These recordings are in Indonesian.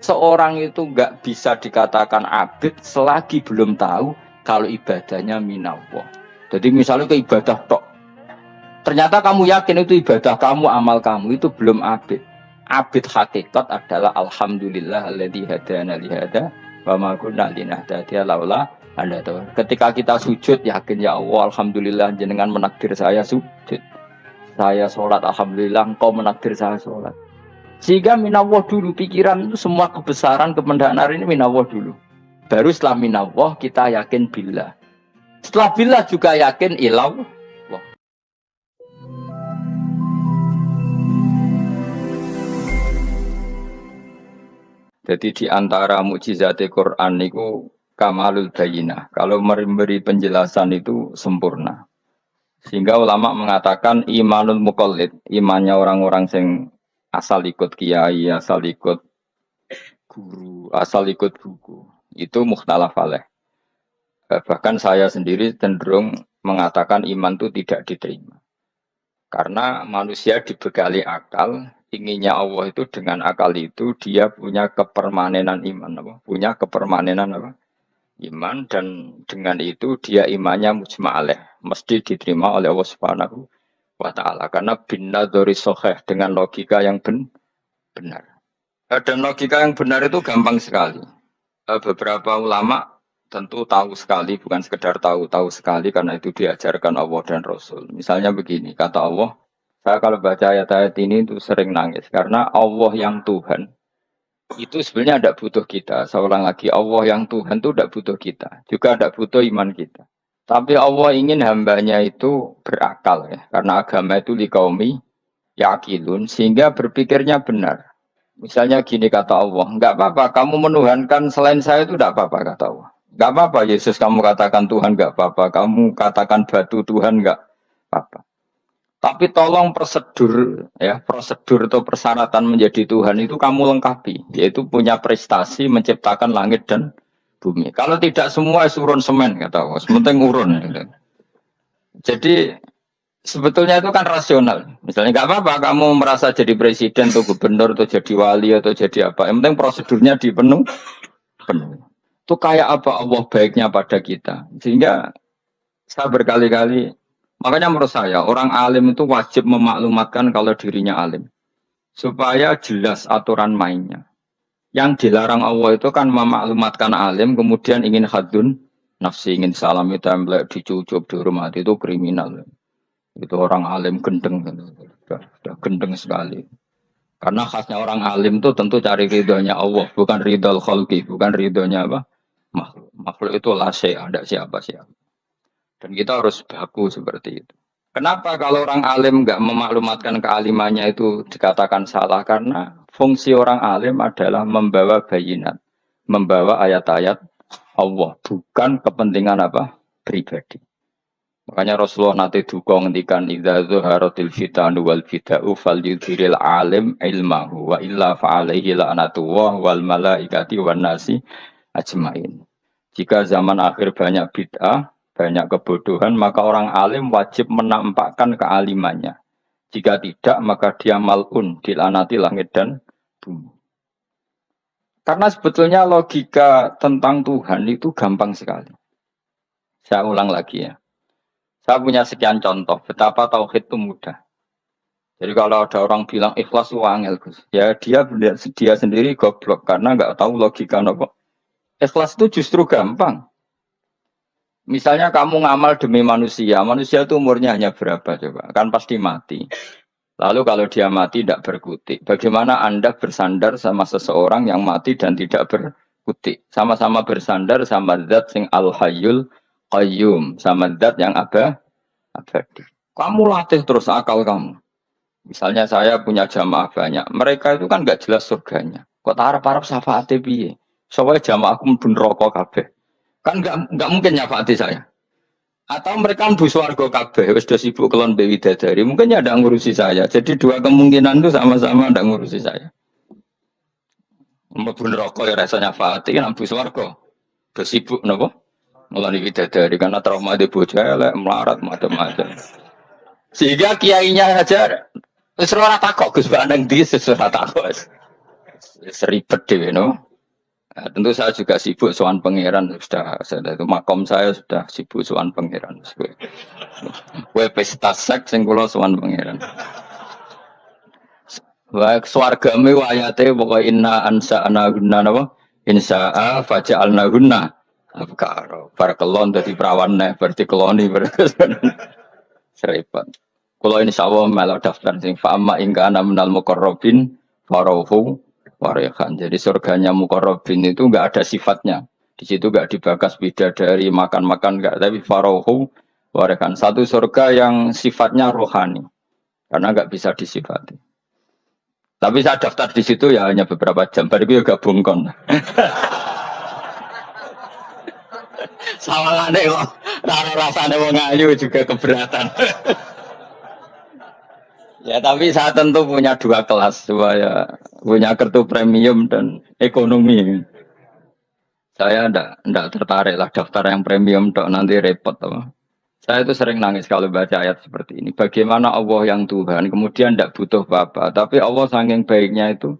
Seorang itu nggak bisa dikatakan abid selagi belum tahu kalau ibadahnya minallah. Jadi misalnya ke ibadah tok, ternyata kamu yakin itu ibadah kamu, amal kamu itu belum abid. Abid hakikat adalah alhamdulillah alladzi hadana li hada wa ma kunna linahtadiya laula anda tahu. Ketika kita sujud yakin ya Allah alhamdulillah jenengan menakdir saya sujud. Saya sholat alhamdulillah engkau menakdir saya sholat. Sehingga minallah dulu, pikiran itu semua kebesaran kemendahan ini minallah dulu. Baru setelah minallah kita yakin billah. Setelah billah juga yakin ilallah. Jadi di antara mukjizat Quran itu kamalul bayinah. Kalau memberi penjelasan itu sempurna. Sehingga ulama mengatakan imanul muqallid, imannya orang-orang yang asal ikut kiai, asal ikut guru, asal ikut buku, itu mukhtalaf alaih. Bahkan saya sendiri cenderung mengatakan iman itu tidak diterima. Karena manusia dibekali akal, inginnya Allah itu dengan akal itu dia punya kepermanenan iman, apa? Punya kepermanenan apa? Iman, dan dengan itu dia imannya mujma' alaih, mesti diterima oleh Allah Subhanahu wa ta'ala. Karena bin nadzari shahih, dengan logika yang benar. Dan logika yang benar itu gampang sekali. Beberapa ulama tentu tahu sekali, bukan sekedar tahu sekali karena itu diajarkan Allah dan Rasul. Misalnya begini, kata Allah, saya kalau baca ayat-ayat ini itu sering nangis karena Allah yang Tuhan itu sebenarnya tidak butuh kita. Seorang lagi, Allah yang Tuhan itu tidak butuh kita, juga tidak butuh iman kita. Tapi Allah ingin hambanya itu berakal ya, karena agama itu liqaumi yaqilun, sehingga berpikirnya benar. Misalnya gini kata Allah, enggak apa-apa kamu menuhankan selain saya itu tidak apa-apa kata Allah. Enggak apa-apa Yesus kamu katakan Tuhan, enggak apa-apa. Kamu katakan batu Tuhan, enggak apa-apa. Tapi tolong prosedur ya, prosedur atau persyaratan menjadi Tuhan itu kamu lengkapi, yaitu punya prestasi menciptakan langit dan bumi. Kalau tidak semua urun semen kata Allah, sementing urun. Jadi sebetulnya itu kan rasional. Misalnya nggak apa-apa kamu merasa jadi presiden atau gubernur atau jadi wali atau jadi apa. Yang penting prosedurnya dipenuhi. Itu kayak apa Allah baiknya pada kita. Sehingga saya berkali-kali, makanya menurut saya orang alim itu wajib memaklumatkan kalau dirinya alim. Supaya jelas aturan mainnya. Yang dilarang Allah itu kan memaklumatkan alim, kemudian ingin hadun nafsi, ingin salami template, dicucuk, dihormati, itu kriminal. Itu orang alim gendeng, sudah gendeng sekali. Karena khasnya orang alim itu tentu cari ridhonya Allah, bukan ridhol khalqi, bukan ridhonya apa? Makhluk. Makhluk itu lasai, ada siapa-siapa. Dan kita harus baku seperti itu. Kenapa kalau orang alim nggak memaklumatkan kealimannya itu dikatakan salah? Karena fungsi orang alim adalah membawa bayinat, membawa ayat-ayat Allah, bukan kepentingan apa? Pribadi. Makanya Rasulullah nanti duka ngendikan idza zuharatil fitanu wal fitau falyudhiril alim ilmahu wa illa fa'alaihi la'natullah wal malaikati wan nasi ajmain. Jika zaman akhir banyak bid'ah, banyak kebodohan, maka orang alim wajib menampakkan kealimannya. Jika tidak, maka dia mal'un, dilaknati langit dan bumi. Karena sebetulnya logika tentang Tuhan itu gampang sekali. Saya ulang lagi ya. Saya punya sekian contoh betapa tauhid itu mudah. Jadi kalau ada orang bilang ikhlas itu angel, ya dia sendiri goblok karena nggak tahu logika apa. Ikhlas itu justru gampang. Misalnya kamu ngamal demi manusia, manusia itu umurnya hanya berapa coba? Kan pasti mati. Lalu kalau dia mati tidak berkutik, bagaimana Anda bersandar sama seseorang yang mati dan tidak berkutik? Sama-sama bersandar sama zat sing al-hayyul qayyum, sama zat yang abadi. Kamu latih terus akal kamu. Misalnya saya punya jamaah banyak, mereka itu kan nggak jelas surganya. Kok harap-harap syafaate piye? Soalnya jamaahku mlebu neraka kabeh. Kan nggak mungkin nyafaati saya. Atau mereka mlebu swarga kabeh, wis do sibuk kelon mbek widadari, mungkin ya ndak ngurusi saya. Jadi dua kemungkinan itu sama-sama ndak ngurusi saya. Mlebu neraka ya rasa nyafaati, kan mlebu swarga. Do sibuk napa? Mulai widadari karena trauma di bocah elek, melarat macam-macam. Sehingga kiainya aja wis ora takok Gus Banang ndi wis ora takok. seribet deh, no. Nah, tentu saya juga sibuk soal pangeran itu makom saya sudah sibuk soal pangeran. Kue pesta seks sing kula soal pangeran. Wah, swargame ayate pokoke inna ansa'na gunna napa? Insa'a faja'alna gunna. Abkaro. Bar kelon dadi prawan neh berarti keloni serempet. Kalau insyaallah melok daftar sing fa'ama ingka ana minal muqarrabin farauhu warehan. Jadi surganya muqarrabin itu enggak ada sifatnya. Di situ enggak dibakas bidadari makan-makan enggak, tapi farauhu warehan. Satu surga yang sifatnya rohani. Karena enggak bisa disifati. Tapi saya daftar di situ ya hanya beberapa jam. Baru itu gabung kon. Sawangane kok rasane wong ayu juga keberatan. Ya tapi saya tentu punya dua kelas, ya punya kartu premium dan ekonomi. Saya ndak tertarik lah daftar yang premium dok nanti repot apa. Saya itu sering nangis kalau baca ayat seperti ini. Bagaimana Allah yang Tuhan, kemudian tidak butuh apa-apa. Tapi Allah saking baiknya itu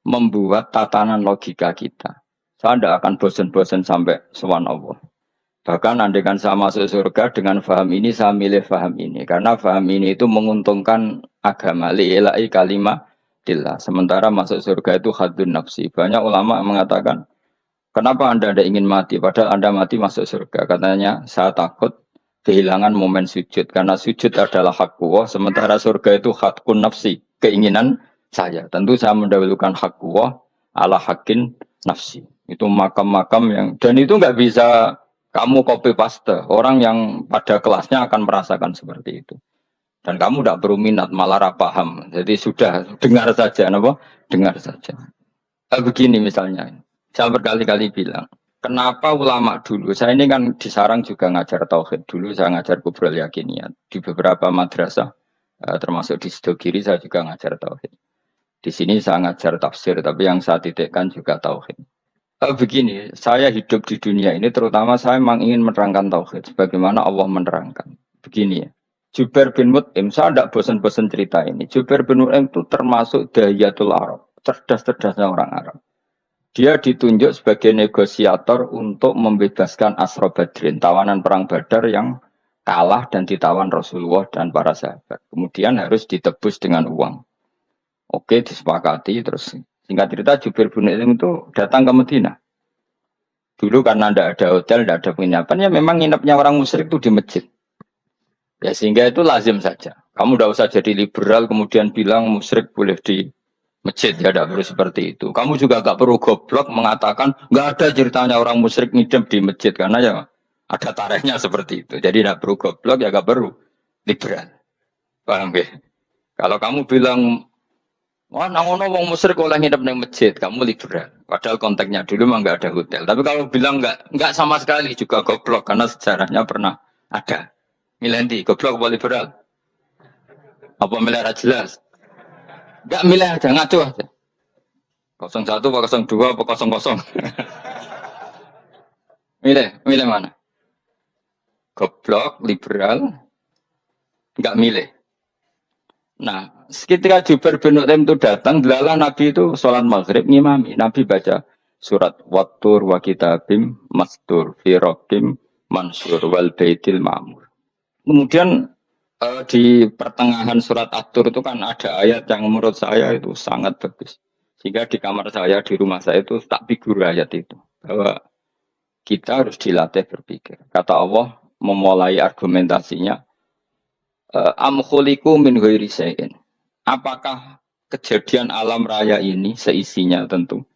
membuat tatanan logika kita. Saya tidak akan bosan-bosan sampai sowan Allah. Bahkan andaikan saya masuk surga dengan faham ini, saya milih faham ini. Karena faham ini itu menguntungkan agama. Li'ilai kalimah dillah. Sementara masuk surga itu hadun nafsi. Banyak ulama mengatakan, kenapa Anda tidak ingin mati? Padahal Anda mati masuk surga. Katanya, saya takut kehilangan momen sujud karena sujud adalah hak Allah, sementara surga itu hakun nafsi, keinginan saya. Tentu saya mendahulukan hak Allah ala hakin nafsi. Itu makam-makam yang dan itu nggak bisa kamu copy paste. Orang yang pada kelasnya akan merasakan seperti itu. Dan kamu tidak perlu minat malah paham. Jadi sudah dengar saja, apa? Dengar saja. Begini misalnya, saya berkali-kali bilang. Kenapa ulama dulu, saya ini kan di Sarang juga ngajar tauhid. Dulu saya ngajar kubrul yakiniyat. Di beberapa madrasah, termasuk di Sidogiri saya juga ngajar tauhid. Di sini saya ngajar tafsir, tapi yang saya titikkan juga tauhid. Begini, saya hidup di dunia ini terutama saya memang ingin menerangkan tauhid. Sebagaimana Allah menerangkan. Begini ya, Jubair bin Mut'im, saya tidak bosan-bosan cerita ini. Jubair bin Mut'im itu termasuk dahiyatul Arab. Cerdas-cerdasnya orang Arab. Dia ditunjuk sebagai negosiator untuk membebaskan Asra Badrin, tawanan perang Badar yang kalah dan ditawan Rasulullah dan para sahabat. Kemudian harus ditebus dengan uang. Oke, disepakati. Terus singkat cerita Jubair bin Mut'im itu datang ke Madinah. Dulu karena tidak ada hotel, tidak ada penginapan, ya memang nginepnya orang musyrik itu di masjid. Ya sehingga itu lazim saja. Kamu tidak usah jadi liberal kemudian bilang musyrik boleh di masjid, ya tidak perlu seperti itu. Kamu juga gak perlu goblok mengatakan nggak ada ceritanya orang musyrik ngidam di masjid karena ya ada tarikhnya seperti itu. Jadi tidak perlu goblok, ya gak perlu liberal. Paham ya? Kalau kamu bilang wah nangono wong musyrik oleh ngidam di masjid, kamu liberal. Padahal konteksnya dulu memang nggak ada hotel. Tapi kalau bilang nggak sama sekali juga goblok karena sejarahnya pernah ada. Milih goblok apa liberal? Apa milih jelas? Enggak milih aja, ngaco aja. 01 apa 02 apa 00. milih mana? Goblok, liberal, enggak milih. Nah, ketika Jubair bin Mut'im itu datang, delalah Nabi itu sholat maghrib ngimami. Nabi baca surat Wattur wa kitabim mastur fi raqqim mansur wal baitil ma'mur. Kemudian di pertengahan surat At-Tur itu kan ada ayat yang menurut saya itu sangat bagus. Sehingga di kamar saya, di rumah saya itu tak figur ayat itu. Bahwa kita harus dilatih berpikir. Kata Allah memulai argumentasinya. Am khuliqu min ghairi syai'in. Apakah kejadian alam raya ini seisinya tentu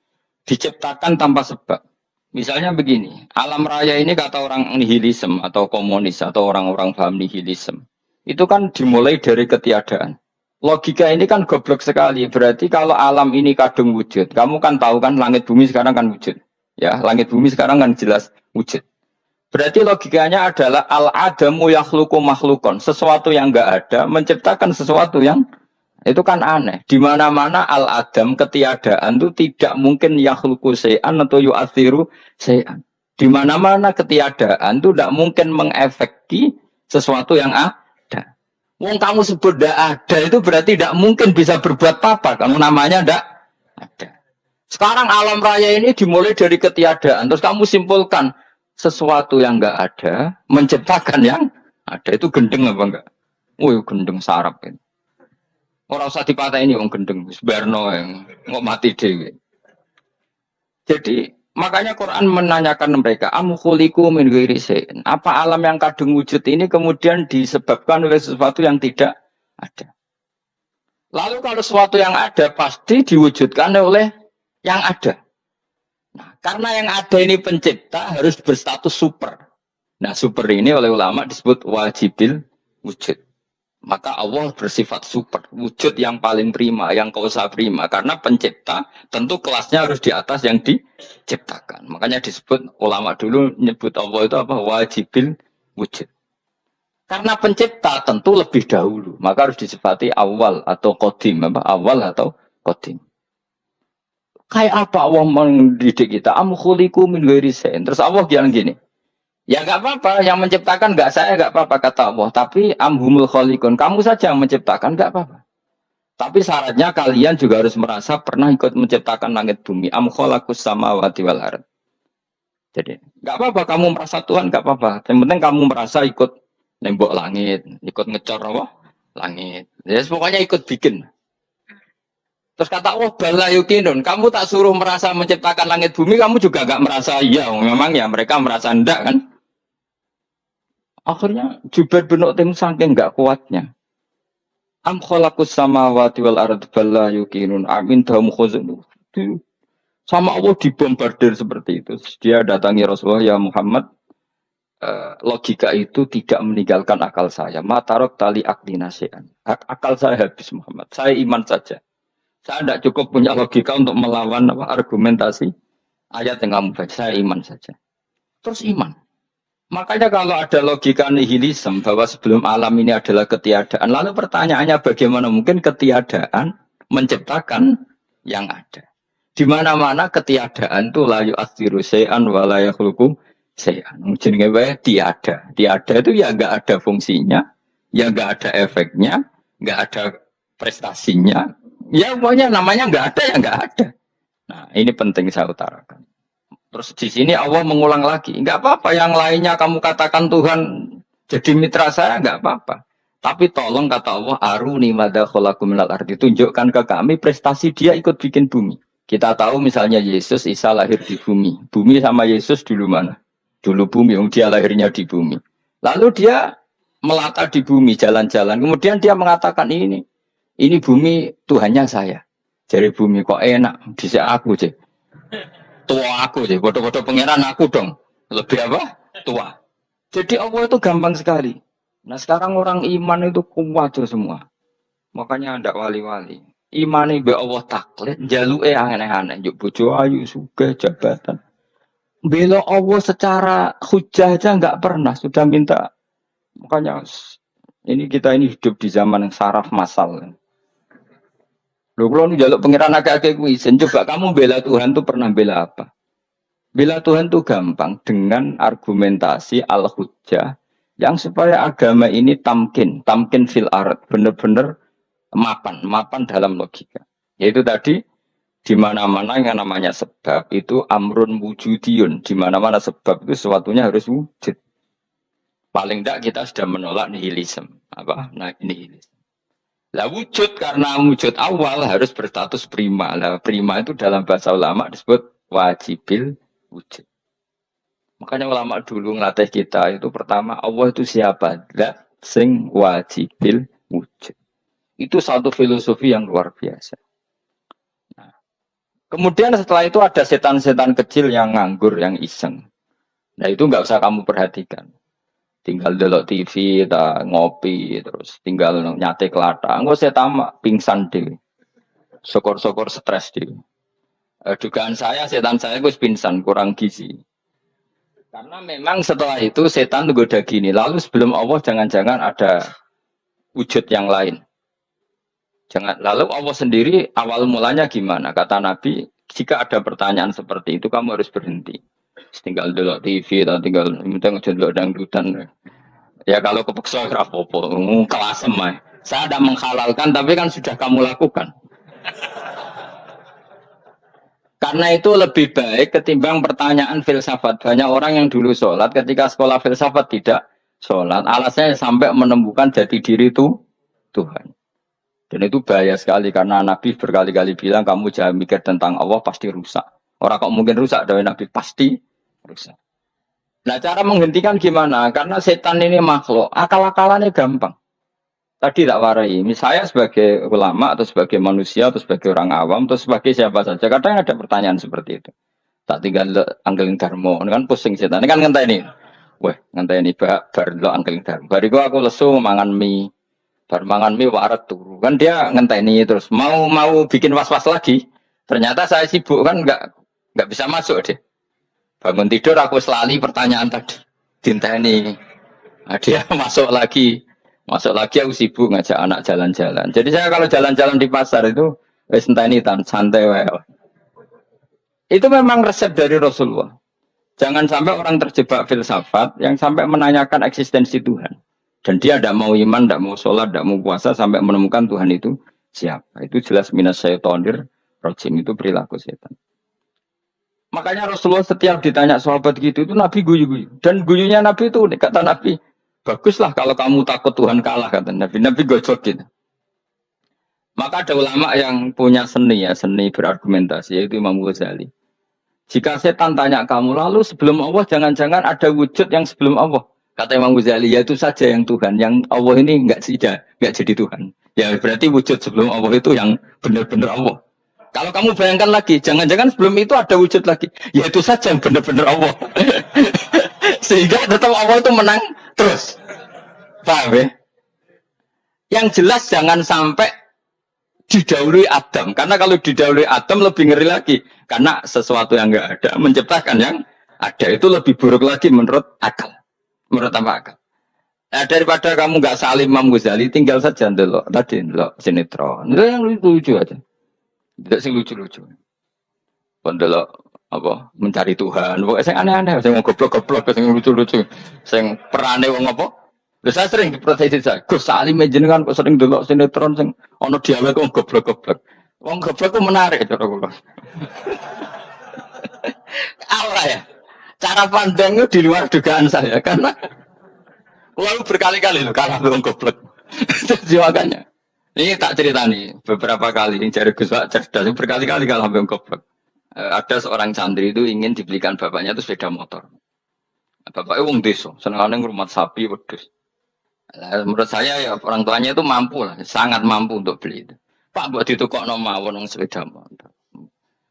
diciptakan tanpa sebab. Misalnya begini, alam raya ini kata orang nihilisme atau komunis atau orang-orang paham nihilisme. Itu kan dimulai dari ketiadaan. Logika ini kan goblok sekali. Berarti kalau alam ini kadung wujud, kamu kan tahu kan langit bumi sekarang kan wujud. Ya, langit bumi sekarang kan jelas wujud. Berarti logikanya adalah al-adamu yakhluqu makhlukon. Sesuatu yang enggak ada menciptakan sesuatu yang itu kan aneh. Di mana-mana al-adam ketiadaan itu tidak mungkin yakhluqu syai'an atau yu'athiru syai'an. Di mana-mana ketiadaan itu tidak mungkin mengefeki sesuatu yang ada. Wong kamu sebut tidak ada itu berarti tidak mungkin bisa berbuat apa. Kamu namanya tidak ada. Sekarang alam raya ini dimulai dari ketiadaan. Terus kamu simpulkan sesuatu yang enggak ada menciptakan yang ada, itu gendeng apa enggak? Oh, gendeng sarap ini. Orang usah dipatah ini wong gendeng, sebarno yang nggak mati dewi. Jadi makanya Quran menanyakan mereka, am khuliqu min ghairi syai'in. Apa alam yang kadung wujud ini kemudian disebabkan oleh sesuatu yang tidak ada? Lalu kalau sesuatu yang ada pasti diwujudkan oleh yang ada. Nah, karena yang ada ini pencipta harus berstatus super. Nah, super ini oleh ulama disebut wajibil wujud. Maka Allah bersifat super, wujud yang paling prima, yang kausa prima. Karena pencipta tentu kelasnya harus di atas yang diciptakan. Makanya disebut ulama dulu nyebut Allah itu apa? Wajibil wujud. Karena pencipta tentu lebih dahulu, maka harus disifati awal atau kodim, apa? Awal atau kodim. Kayak apa Allah mendidik kita? Am khuliqu min ghairi syai'in. Terus Allah bilang gini, ya nggak apa-apa, yang menciptakan nggak saya, nggak apa-apa kata Allah. Tapi amhumul khaliqun, kamu saja yang menciptakan, nggak apa-apa. Tapi syaratnya kalian juga harus merasa pernah ikut menciptakan langit bumi. Am khalaqus samawati wal ard. Jadi nggak apa-apa kamu merasa Tuhan, nggak apa-apa. Yang penting kamu merasa ikut nembok langit, ikut ngecor apa? Langit. Ya pokoknya ikut bikin. Terus kata Allah, bala yukinun, kamu tak suruh merasa menciptakan langit bumi, kamu juga nggak merasa iya. Memang ya mereka merasa enggak kan? Akhirnya Jubair bin Uthaim saking nggak kuatnya. Am khalaqus samawati wal ard bala yukinun amin dahum khuzunu. Sama Allah dibombardir seperti itu. Dia datangi Rasulullah, ya Muhammad, logika itu tidak meninggalkan akal saya. Matarok tali akli nasian. Akal saya habis Muhammad. Saya iman saja. Saya tidak cukup punya logika untuk melawan argumentasi ayat yang kamu baca. Saya iman saja. Terus iman. Makanya kalau ada logika nihilisme bahwa sebelum alam ini adalah ketiadaan, lalu pertanyaannya bagaimana mungkin ketiadaan menciptakan yang ada? Di mana-mana ketiadaan itu la yu'atsiru syai'an wa la yakhluqu syai'an. Jenenge wae tiada. Tiada itu ya enggak ada fungsinya, ya enggak ada efeknya, enggak ada prestasinya. Ya pokoknya namanya enggak ada ya enggak ada. Nah, ini penting saya utarakan. Terus di sini Allah mengulang lagi, enggak apa-apa yang lainnya kamu katakan Tuhan jadi mitra saya, enggak apa-apa. Tapi tolong kata Allah, aruni madza khalaqu minal ardi, tunjukkan ke kami prestasi dia ikut bikin bumi. Kita tahu misalnya Yesus, Isa lahir di bumi. Bumi sama Yesus dulu mana? Dulu bumi, dia lahirnya di bumi. Lalu dia melata di bumi, jalan-jalan. Kemudian dia mengatakan ini bumi Tuhannya saya. Jadi bumi kok enak, bisa aku sih. Tua aku sih, bodoh-bodoh pangeran aku dong. Lebih apa? Tua. Jadi Allah itu gampang sekali. Nah sekarang orang iman itu kuat tuh semua. Makanya ada wali-wali. Imane be Allah taklid, jaluke aneh-aneh, njuk bojo ayu, sugih, jabatan. Bela Allah secara hujah aja nggak pernah, sudah minta. Makanya ini kita ini hidup di zaman yang saraf massal. Lho kalau njaluk pangeran agak-agak kuwi, coba kamu bela Tuhan tuh pernah bela apa? Bela Tuhan tuh gampang dengan argumentasi al-hujjah yang supaya agama ini tamkin fil ard, benar-benar mapan dalam logika. Yaitu tadi di mana-mana yang namanya sebab itu amrun wujudiyun, di mana-mana sebab itu sesuatunya harus wujud. Paling tidak kita sudah menolak nihilisme. Apa? Nah, nihilisme. Lah wujud karena wujud awal harus berstatus prima. Lah prima itu dalam bahasa ulama disebut wajibil wujud. Makanya ulama dulu ngelatih kita itu pertama Allah itu siapa? Zat sing wajibil wujud. Itu satu filosofi yang luar biasa. Nah, kemudian setelah itu ada setan-setan kecil yang nganggur, yang iseng. Nah itu nggak usah kamu perhatikan. Tinggal delok TV, ngopi, terus tinggal nyate kelata. Enggak saya tamak pingsan deh. Sokor-sokor stres deh. Dugaan saya setan saya gue pingsan kurang gizi. Karena memang setelah itu setan goda gini. Lalu sebelum Allah jangan-jangan ada wujud yang lain. Jangan. Lalu Allah sendiri awal mulanya gimana? Kata Nabi, jika ada pertanyaan seperti itu kamu harus berhenti. Tinggal delok TV atau tinggal minta ngejelok dangdutan. Ya kalau kepeksa rapopo, kelas semai. Saya ada menghalalkan, tapi kan sudah kamu lakukan. Karena itu lebih baik ketimbang pertanyaan filsafat. Banyak orang yang dulu sholat, ketika sekolah filsafat tidak sholat. Alasannya sampai menemukan jati diri itu Tuhan. Dan itu bahaya sekali karena Nabi berkali-kali bilang kamu jangan mikir tentang Allah pasti rusak. Orang kok mungkin rusak dari Nabi pasti rusak. Nah cara menghentikan gimana? Karena setan ini makhluk, akal-akalannya gampang. Tadi tak warai, misalnya sebagai ulama atau sebagai manusia atau sebagai orang awam atau sebagai siapa saja, kadang ada pertanyaan seperti itu. Tak tinggal anggeling darmo, ini kan pusing setan, ini kan ngenteni. Wah, ngenteni bar lo anggeling darmo. Bariku aku lesu mangan mie, bar mangan mie waret turu. Kan dia ngenteni terus mau bikin was-was lagi. Ternyata saya sibuk kan nggak bisa masuk deh. Bangun tidur aku selali pertanyaan tadi. Dinteni. Nah, dia masuk lagi aku sibuk ngajak anak jalan-jalan. Jadi saya kalau jalan-jalan di pasar itu wis enteni santai wae. Itu memang resep dari Rasulullah. Jangan sampai orang terjebak filsafat yang sampai menanyakan eksistensi Tuhan. Dan dia tidak mau iman, tidak mau sholat, tidak mau puasa sampai menemukan Tuhan itu siapa. Itu jelas minas syaitonir rojim, itu perilaku setan. Makanya Rasulullah setiap ditanya sahabat gitu itu Nabi guyu-guyu. Dan guyunya Nabi itu kata Nabi, baguslah kalau kamu takut Tuhan kalah kata Nabi. Nabi gojok gitu. Maka ada ulama yang punya seni ya, seni berargumentasi yaitu Imam Ghazali. Jika setan tanya kamu, lalu sebelum Allah jangan-jangan ada wujud yang sebelum Allah. Kata Imam Ghazali, ya itu saja yang Tuhan. Yang Allah ini enggak jadi Tuhan. Ya berarti wujud sebelum Allah itu yang benar-benar Allah. Kalau kamu bayangkan lagi, jangan-jangan sebelum itu ada wujud lagi. Ya itu saja yang benar-benar Allah. Sehingga tetap Allah itu menang terus. Paham ya? Yang jelas jangan sampai didahului Adam. Karena kalau didahului Adam lebih ngeri lagi. Karena sesuatu yang enggak ada menciptakan yang ada itu lebih buruk lagi menurut akal. Menurut apa akal? Nah, daripada kamu enggak salim Imam Ghazali, tinggal saja ndelok tadi ndelok sinetron. Itu yang lucu aja. Tidak sing lucu-lucu. Ndelok apa mencari Tuhan. Pokoknya sing aneh-aneh, sing goblok-goblok, sing lucu-lucu, sing perane wong apa? Lha saya sering diprotes saya. Gus Salim jenengan kok sering ndelok sinetron sing ana dialek wong goblok-goblok. Wong goblok ku menarik cara kula. Allah ya. Cara pandangnya di luar dugaan saya karena lalu berkali-kali loh kalah wong goblok. Jadi makanya ini tak cerita nih beberapa kali yang cari Gus Pak cerdas berkali-kali kalah wong goblok. Ada seorang santri itu ingin dibelikan bapaknya itu sepeda motor. Bapaknya wong desa, senengane ngrumat sapi wedhus. Menurut saya ya orang tuanya itu mampu lah, sangat mampu untuk beli itu. Pak buat ditukokno mawon wong sepeda motor.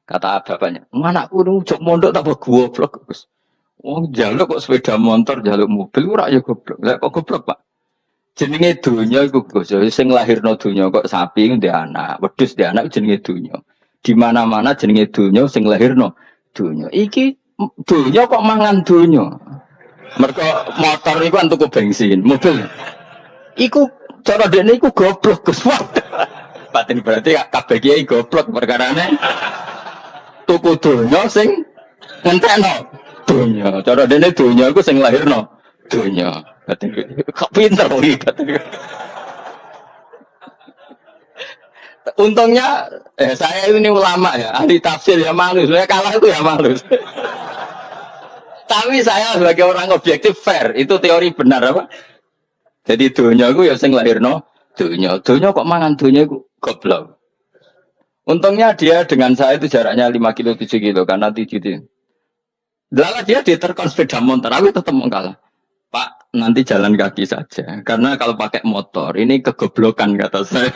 Kata bapaknya, anakku nujok mondok tak goblok Gus. Wong jaluk kok sepeda motor, jaluk mobil ora ya goblok. Lah kok goblok, Pak? Jenenge donya iku Gus, sing lahirno donya kok sapi ndek anak, wedhus ndek anak jenenge donya. Di mana-mana jenenge donya sing lahirno donya. Iki donya kok mangan donya. Mergo motor iku kan tuku bensin, mobil. Iku cara dekne iku goblok Gus. Batin berarti kabeh kiai goblok perkarane tuku donya sing ngentekno donya. Cara dene donya iku sing lahirno donya. Batin kok pinter kok iki batin. Untungnya saya ini ulama ya, ahli tafsir ya malu. Saya kalah itu ya malu. Tapi saya sebagai orang objektif fair, itu teori benar apa? Jadi donya iku ya sing lahirno donya. Donya kok mangan donya iku goblok. Untungnya dia dengan saya itu jaraknya 5 kilo 7 kilo karena 7 kilo. Lalu dia diterkon sepeda motor, aku tetap mengalah. Pak, nanti jalan kaki saja. Karena kalau pakai motor, ini kegoblokan kata saya.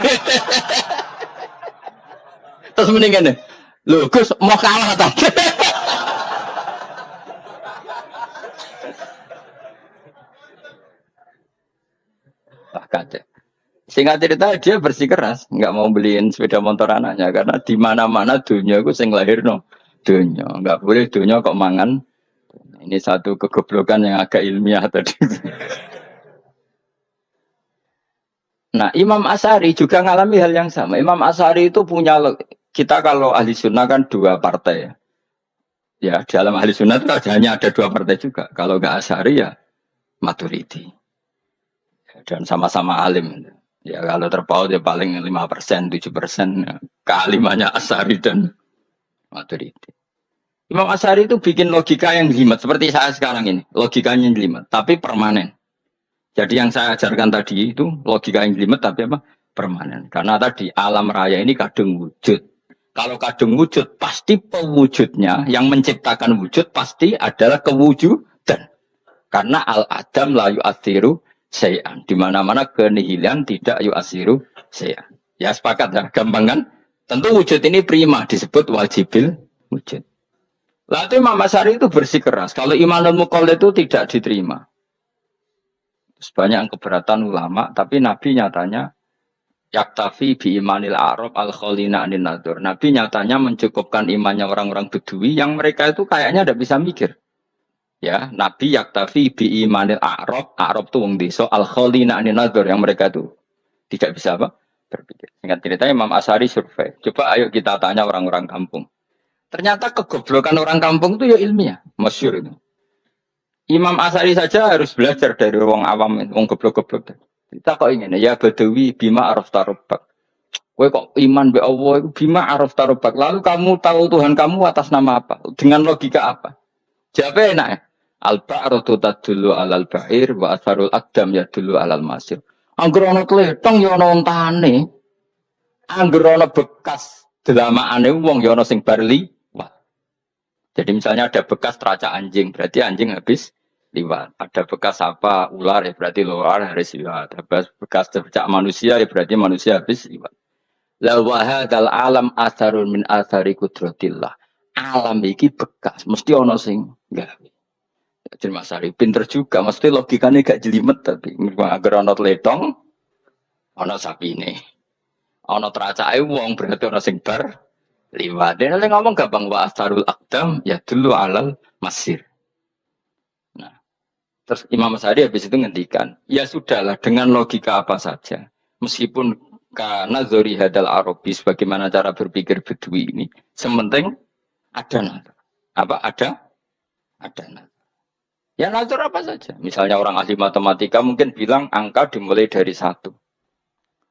Terus mendingan nih, loh Gus mau kalah tadi. Pak Kade. Singkat cerita dia bersikeras, nggak mau beliin sepeda motor anaknya karena di mana-mana dunia itu sing lahirno dunia, nggak boleh dunia kok mangan. Ini satu kegoblokan yang agak ilmiah tadi. Nah Imam Asy'ari juga ngalami hal yang sama. Imam Asy'ari itu punya kita kalau ahli sunnah kan dua partai ya. Ya dalam ahli sunnah itu hanya ada dua partai juga. Kalau nggak Asy'ari ya Maturidi. Dan sama-sama alim. Ya kalau terpaut ya paling 5%, 7% ya. Kealimannya Asy'ari dan Maturidi. Imam Asy'ari itu bikin logika yang jelimet seperti saya sekarang ini, logikanya jelimet, tapi permanen. Jadi yang saya ajarkan tadi itu logika yang jelimet tapi apa? Permanen. Karena tadi alam raya ini kadung wujud. Kalau kadung wujud, pasti pewujudnya yang menciptakan wujud pasti adalah kewujudan. Karena al-adam la yu'athiru syai'an. Di mana-mana kenihilan tidak yu'athiru syai'an. Ya sepakat ya, gampang kan? Tentu wujud ini prima disebut wajibil wujud. Lalu itu Imam Asy'ari itu bersikeras. Kalau imanul muqallid itu tidak diterima. Banyak keberatan ulama, tapi Nabi nyatanya yaktafi bi imanil Arab al kholina anin nadur. Nabi nyatanya mencukupkan imannya orang-orang Bedui yang mereka itu kayaknya tidak bisa mikir. Ya, Nabi yaktafi bi imanil Arab, Arab tuh wong desa al kholina anin nadur yang mereka itu tidak bisa apa? Berpikir. Singkat cerita Imam Asy'ari survei. Coba ayo kita tanya orang-orang kampung. Ternyata kegoblokan orang kampung itu ya ilmiah, masyhur itu. Imam Asy'ari saja harus belajar dari wong awam, wong goblok-goblok. Kita kok ingin ya Badawi bima araf tarobak. Kowe kok iman be Allah itu bima araf tarobak. Lalu kamu tahu Tuhan kamu atas nama apa? Dengan logika apa? Jawabnya enak ya. Al-ba'ratu tadullu alal ba'ir wa asharul aqdam yadullu alal masir. Angger ana tletong ya ana ontane. Angger ana bekas delamaane wong ya ana sing barli. Jadi misalnya ada bekas teraca anjing, berarti anjing habis liwat. Ada bekas apa ular ya berarti ular harus liwat. Ada bekas tercak manusia ya berarti manusia habis liwat. La wa hadzal alam atharun min athari qudratillah. Alam iki bekas, mesti ono sing gawe. Jadi Mas Ari pinter juga, mesti logikanya gak jelimet tapi agar ono tletong, ono sapine. Ono teracake wong berarti ono sing bar liwat. Dia nanti ngomong gampang wa asarul aqdam ya dulu alal masir. Nah, terus Imam Asy'ari habis itu ngendikan, ya sudahlah dengan logika apa saja, meskipun karena zori hadal Arabi sebagaimana cara berpikir Bedui ini, sementing ada nazar. Apa ada nazar. Ya nazar apa saja. Misalnya orang ahli matematika mungkin bilang angka dimulai dari 1.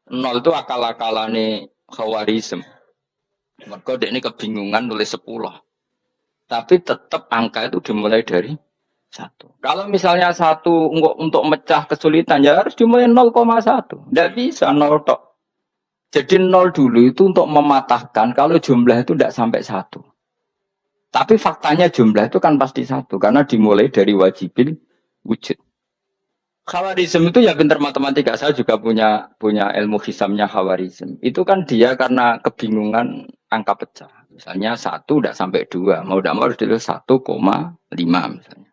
0 itu akal-akalane Khawarizm. Mereka ini kebingungan nulis 10. Tapi tetap angka itu dimulai dari 1. Kalau misalnya 1 untuk mecah kesulitan ya harus dimulai 0,1. Tidak bisa 0 tok. Jadi 0 dulu itu untuk mematahkan kalau jumlah itu tidak sampai 1. Tapi faktanya jumlah itu kan pasti 1. Karena dimulai dari wajibil wujud. Khawarizm itu ya pintar matematika. Saya juga punya ilmu hisamnya Khawarizm. Itu kan dia karena kebingungan angka pecah. Misalnya 1 tidak sampai 2. Mau tidak mau harus ditulis 1,5 misalnya.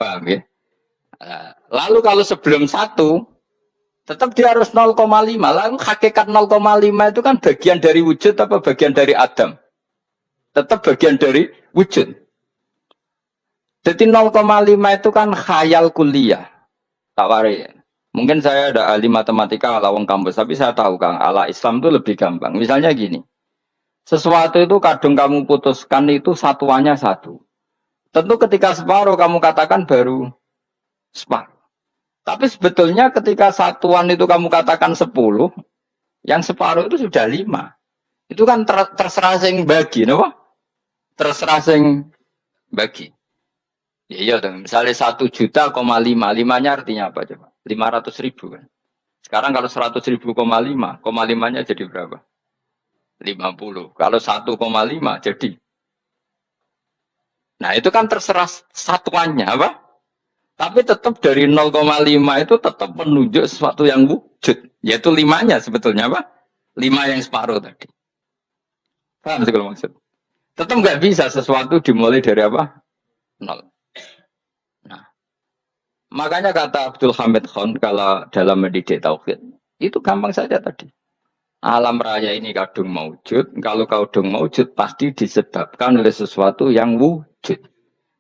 Paham ya? Lalu kalau sebelum 1, tetap dia harus 0,5. Lalu hakikat 0,5 itu kan bagian dari wujud apa bagian dari Adam? Tetap bagian dari wujud. Jadi 0,5 itu kan khayal kuliah. Tawari. Mungkin saya ada ahli matematika ala wong kampus, tapi saya tahu Kang, ala Islam itu lebih gampang. Misalnya gini. Sesuatu itu kadang kamu putuskan itu satuannya 1. Tentu ketika separuh kamu katakan baru separuh. Tapi sebetulnya ketika satuan itu kamu katakan 10, yang separuh itu sudah 5. Itu kan terserah sing bagi, no? Terserah sing bagi. Iya dong, misalnya 1,5 juta, 5-nya artinya apa coba? 500.000 kan. Sekarang kalau 100.000,5, 5-nya jadi berapa? 50. Kalau 1,5 jadi. Nah itu kan terserah satuannya apa? Tapi tetap dari 0,5 itu tetap menunjuk sesuatu yang wujud. Yaitu 5-nya sebetulnya apa? 5 yang separuh tadi. Paham sih kalau maksud? Tetap nggak bisa sesuatu dimulai dari apa? 0. Makanya kata Abdul Hamid Khan kalau dalam mendidik tauhid itu gampang saja tadi. Alam raya ini kadung maujud. Kalau kadung maujud pasti disebabkan oleh sesuatu yang wujud.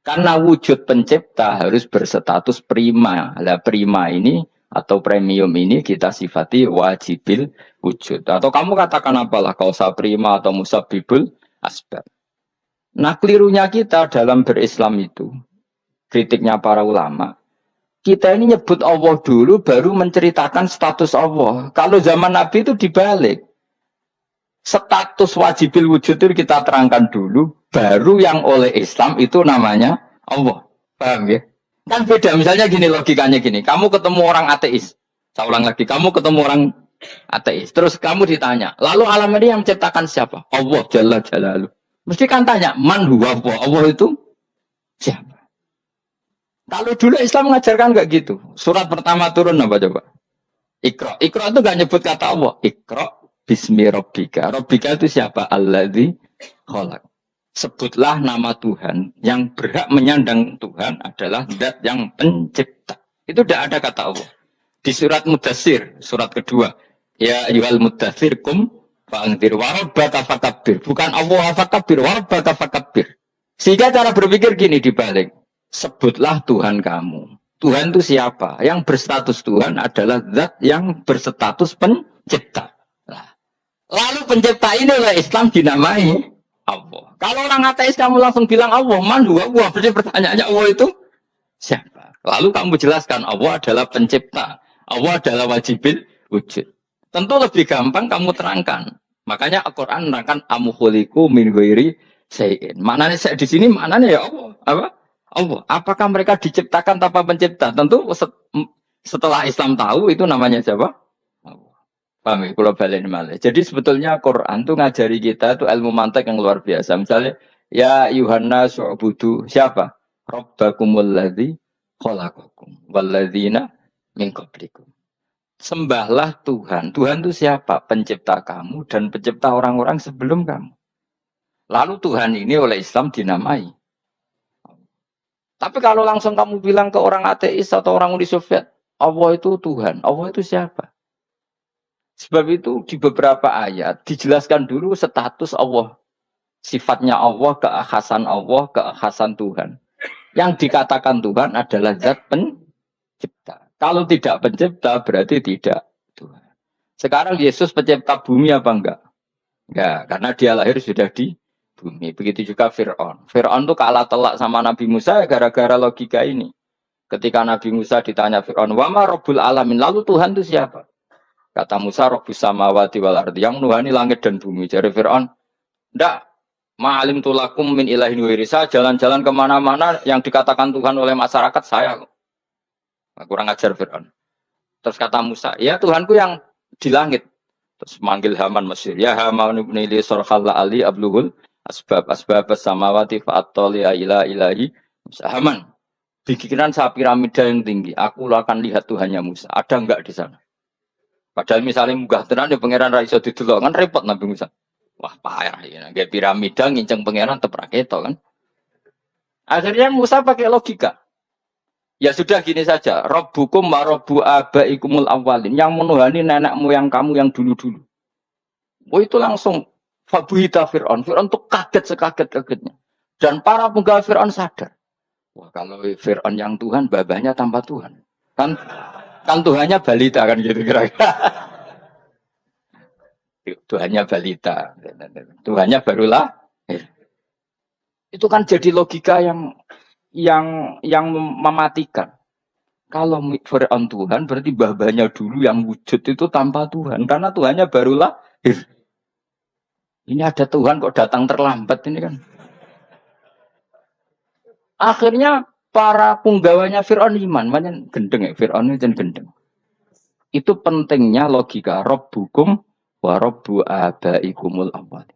Karena wujud pencipta harus berstatus prima. Lah prima ini atau premium ini kita sifati wajibil wujud. Atau kamu katakan apalah kausa prima atau musabibul asbab. Nah kelirunya kita dalam berislam itu kritiknya para ulama. Kita ini nyebut Allah dulu baru menceritakan status Allah. Kalau zaman Nabi itu dibalik. Status wajibil wujud itu kita terangkan dulu, baru yang oleh Islam itu namanya Allah. Paham ya? Kan beda, misalnya gini logikanya gini, kamu ketemu orang ateis. Saya ulang lagi, kamu ketemu orang ateis. Terus kamu ditanya, lalu alam ini yang menciptakan siapa? Allah Jalla Jalaluh. Mesti kan tanya, man huwa Allah? Allah itu siapa? Kalau dulu Islam mengajarkan enggak gitu. Surat pertama turun apa coba? Iqra. Iqra itu enggak nyebut kata Allah. Iqra bismi rabbika. Rabbika itu siapa? Alladzi khalaq. Sebutlah nama Tuhan. Yang berhak menyandang Tuhan adalah zat yang pencipta. Itu tidak ada kata Allah. Di surat Mudatsir, surat kedua. Ya ayyuhal mudatsir kum fa'anzir wa rabbaka fakabbir. Bukan Allah fakabbir, wa rabbaka fakabbir. Sehingga cara berpikir gini dibalik. Sebutlah Tuhan kamu. Tuhan itu siapa? Yang berstatus Tuhan adalah zat yang berstatus pencipta. Nah, lalu pencipta ini oleh Islam dinamai Allah. Kalau orang ateis kamu langsung bilang Allah, man huwa Allah. Berarti pertanyaannya Allah itu siapa? Lalu kamu jelaskan Allah adalah pencipta. Allah adalah wajibil wujud. Tentu lebih gampang kamu terangkan. Makanya Al-Quran menerangkan amuhuliku min ghairi syai'in. Maknanya di sini maknanya ya Allah. Apa? Allah. Apakah mereka diciptakan tanpa pencipta? Tentu setelah Islam tahu itu namanya siapa? Allah. Paham ya? Kalau balik malah. Jadi sebetulnya Quran itu ngajari kita itu ilmu mantek yang luar biasa. Misalnya ya Yuhanna su'budu siapa? Rabbakumul ladzi khalaqakum walladzina min qablikum. Sembahlah Tuhan. Tuhan itu siapa? Pencipta kamu dan pencipta orang-orang sebelum kamu. Lalu Tuhan ini oleh Islam dinamai. Tapi kalau langsung kamu bilang ke orang ateis atau orang Uni Soviet, Allah itu Tuhan. Allah itu siapa? Sebab itu di beberapa ayat dijelaskan dulu status Allah. Sifatnya Allah, keakhasan Tuhan. Yang dikatakan Tuhan adalah zat pencipta. Kalau tidak pencipta berarti tidak Tuhan. Sekarang Yesus pencipta bumi apa enggak? Enggak, karena dia lahir sudah di bumi. Begitu juga Fir'aun. Fir'aun itu kalah telak sama Nabi Musa gara-gara logika ini. Ketika Nabi Musa ditanya Fir'aun, wama Rabbul Alamin, lalu Tuhan itu siapa? Kata Musa, Rabbus samawati wal ardi, yang nuhani langit dan bumi. Jadi Fir'aun, enggak, ma'alim tulakum min ilahin wirisa, jalan-jalan kemana-mana yang dikatakan Tuhan oleh masyarakat saya. Kurang ajar Fir'aun. Terus kata Musa, ya Tuhanku yang di langit. Terus manggil Haman Mesir, ya Haman ibn Ili sorhalla ali abluhul asbab samawati fa'attoli ila ilahi Musa. Haman, bikinan saya piramida yang tinggi, aku akan lihat Tuhannya Musa. Ada enggak di sana? Padahal misalnya munggah tenan ya pangeran ra iso didelok kan repot Nabi Musa. Wah payah ya, kayak piramida nginceng pangeran tetep ra ketok kan. Akhirnya Musa pakai logika. Ya sudah gini saja, Rabbukum wa rabbu abaikumul awwalin, yang menuhani nenek moyang kamu yang dulu-dulu. Oh itu langsung fabuhita Fir'aun. Fir'aun tuh kaget sekaget-kagetnya. Dan para penggawa Fir'aun sadar. Wah kalau Fir'aun yang Tuhan, babahnya tanpa Tuhan. Kan Tuhannya balita kan gitu kira-kira. Tuhannya balita. Tuhannya barulah. Itu kan jadi logika yang mematikan. Kalau Fir'aun Tuhan berarti babahnya dulu yang wujud itu tanpa Tuhan. Karena Tuhannya barulah. Ini ada Tuhan kok datang terlambat ini kan. Akhirnya para punggawanya Fir'aun iman. Makanya gendeng ya, Fir'aun itu gendeng. Itu pentingnya logika. Rabbukum wa rabbu abaikumul awwal.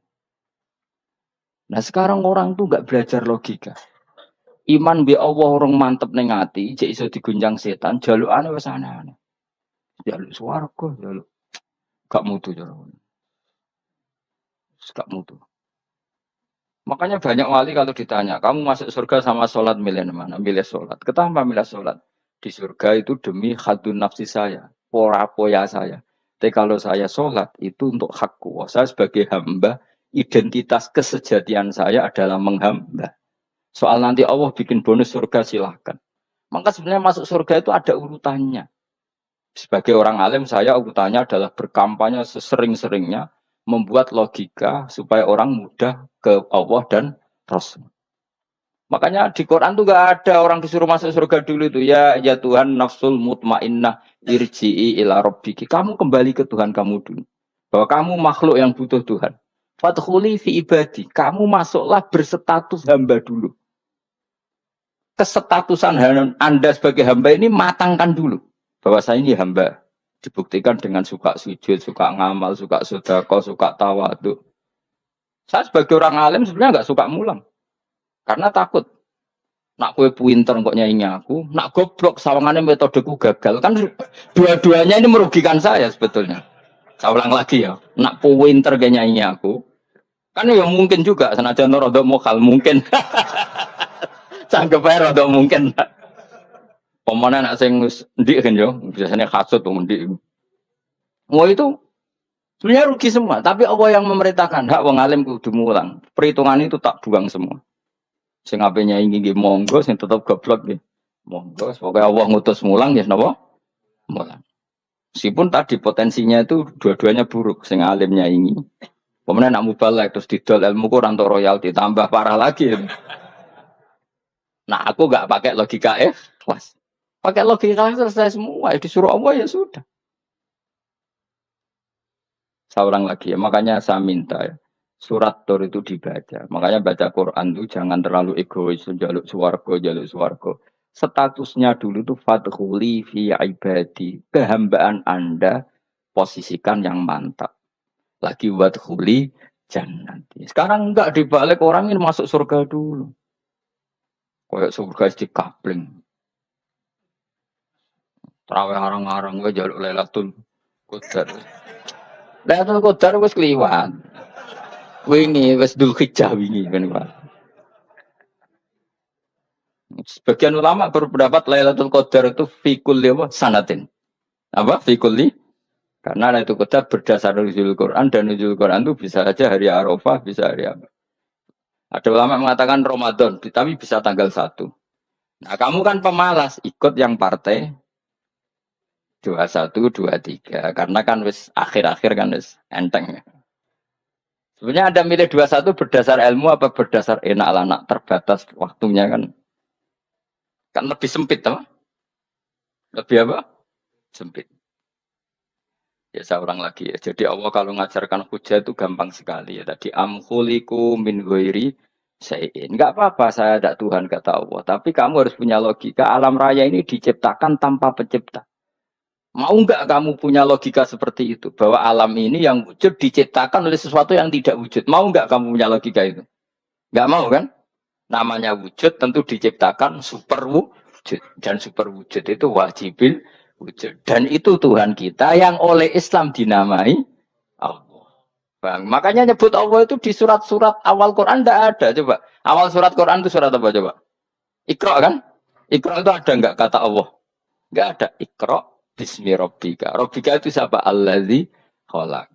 Nah sekarang orang tuh nggak belajar logika. Iman bi Allah orang mantep ning ati, jek iso digunjang setan, jalukane wis aneh-aneh. Jaluk swarga, jaluk gak mutu cara. Gak mutu. Makanya banyak wali kalau ditanya, kamu masuk surga sama sholat milih mana? Milih sholat. Kenapa milih sholat? Di surga itu demi khadun nafsi saya, poya saya. Tapi kalau saya sholat itu untuk hakku. Saya sebagai hamba, identitas kesejatian saya adalah menghamba. Soal nanti Allah bikin bonus surga silahkan. Maka sebenarnya masuk surga itu ada urutannya. Sebagai orang alim saya urutannya adalah berkampanye sesering-seringnya. Membuat logika supaya orang mudah ke Allah dan Rasul. Makanya di Quran tuh gak ada orang disuruh masuk surga dulu itu. Ya Tuhan nafsul mutmainnah irji'i ila rabbiki. Kamu kembali ke Tuhan kamu dulu. bahwa kamu makhluk yang butuh Tuhan. Fadkhuli fi ibadi. Kamu masuklah berstatus hamba dulu. Kesestatusan Anda sebagai hamba ini matangkan dulu. Bahwa saya ini hamba. Dibuktikan dengan suka sujud, suka ngamal, suka sedekah, suka tawadhu. Saya sebagai orang alim sebenarnya nggak suka mulang. Karena takut. Nak kue pinter kok nyanyi aku, nak goblok sawangannya metodeku gagal. Kan dua-duanya ini merugikan saya sebetulnya. Saya ulang lagi ya, nak pinter kayak nyanyi aku, kan ya mungkin juga senajan rodok mokal mungkin. Sanggup aja rodok mungkin. Pemana nak sing ndik kan yo, biasanya kasut tuh ndik. Mau itu sebenarnya rugi semua, tapi Allah yang memerintahkan hak wong alim kudu mulang. Perhitungan itu tak buang semua. Sing ape nyanyi nggih monggo, sing tetep goblok nggih monggo. Pokoke Allah ngutus mulang ya napa? Mulang. Meskipun tadi potensinya itu dua-duanya buruk, sing alim nyanyi. Pemenang nak mubalak terus didol ilmu ku rantok royalti tambah parah lagi. Nah, aku enggak pakai logika kelas. Pakai logika selesai semua, disuruh Allah ya sudah. Saya ulang lagi ya, makanya saya minta ya. Surat Tur itu dibaca. Makanya baca Quran itu jangan terlalu egois, jaluk swarga. Statusnya dulu itu fadkhuli fi ibadi. Kehambaan Anda posisikan yang mantap. Lagi wadkhuli jannah. Sekarang enggak dibalik orang ini masuk surga dulu. Kayak surga di kapling. Terawih arang-arang gue jaluk Lailatul Qadar. Lailatul Qadar wis kliwat. Wingi wis Dzulhijjah wingi kan Pak. Sebagian ulama berpendapat Lailatul Qadar itu fikul apa sanatin. Apa fikuli? Karena Lailatul Qadar berdasar nuzul Quran dan nuzul Quran itu bisa saja hari Arafah, bisa hari apa. Ada ulama mengatakan Ramadan, tapi bisa tanggal 1. Nah, kamu kan pemalas ikut yang partai 21, 23 karena kan wis akhir-akhir kan wis enteng. Sebenarnya Anda milih 21 berdasar ilmu apa berdasar enak anak terbatas waktunya kan lebih sempit toh? Lebih apa? Sempit. Ya saya ulang lagi ya. Jadi Allah kalau ngajarkan hujah itu gampang sekali ya. Tadi amkhuliku min ghairi syai'in. Enggak apa-apa saya ada Tuhan kata Allah, tapi kamu harus punya logika. Alam raya ini diciptakan tanpa pencipta. Mau enggak kamu punya logika seperti itu? Bahwa alam ini yang wujud diciptakan oleh sesuatu yang tidak wujud. Mau enggak kamu punya logika itu? Enggak mau kan? Namanya wujud tentu diciptakan super wujud. Dan super wujud itu wajibil wujud. Dan itu Tuhan kita yang oleh Islam dinamai Allah. Bang, makanya nyebut Allah itu di surat-surat awal Quran enggak ada. Coba. Awal surat Quran itu surat apa coba? Iqra kan? Iqra itu ada enggak kata Allah? Enggak ada. Iqra bismi rabbika. Rabbika itu siapa? Allazi khalaq.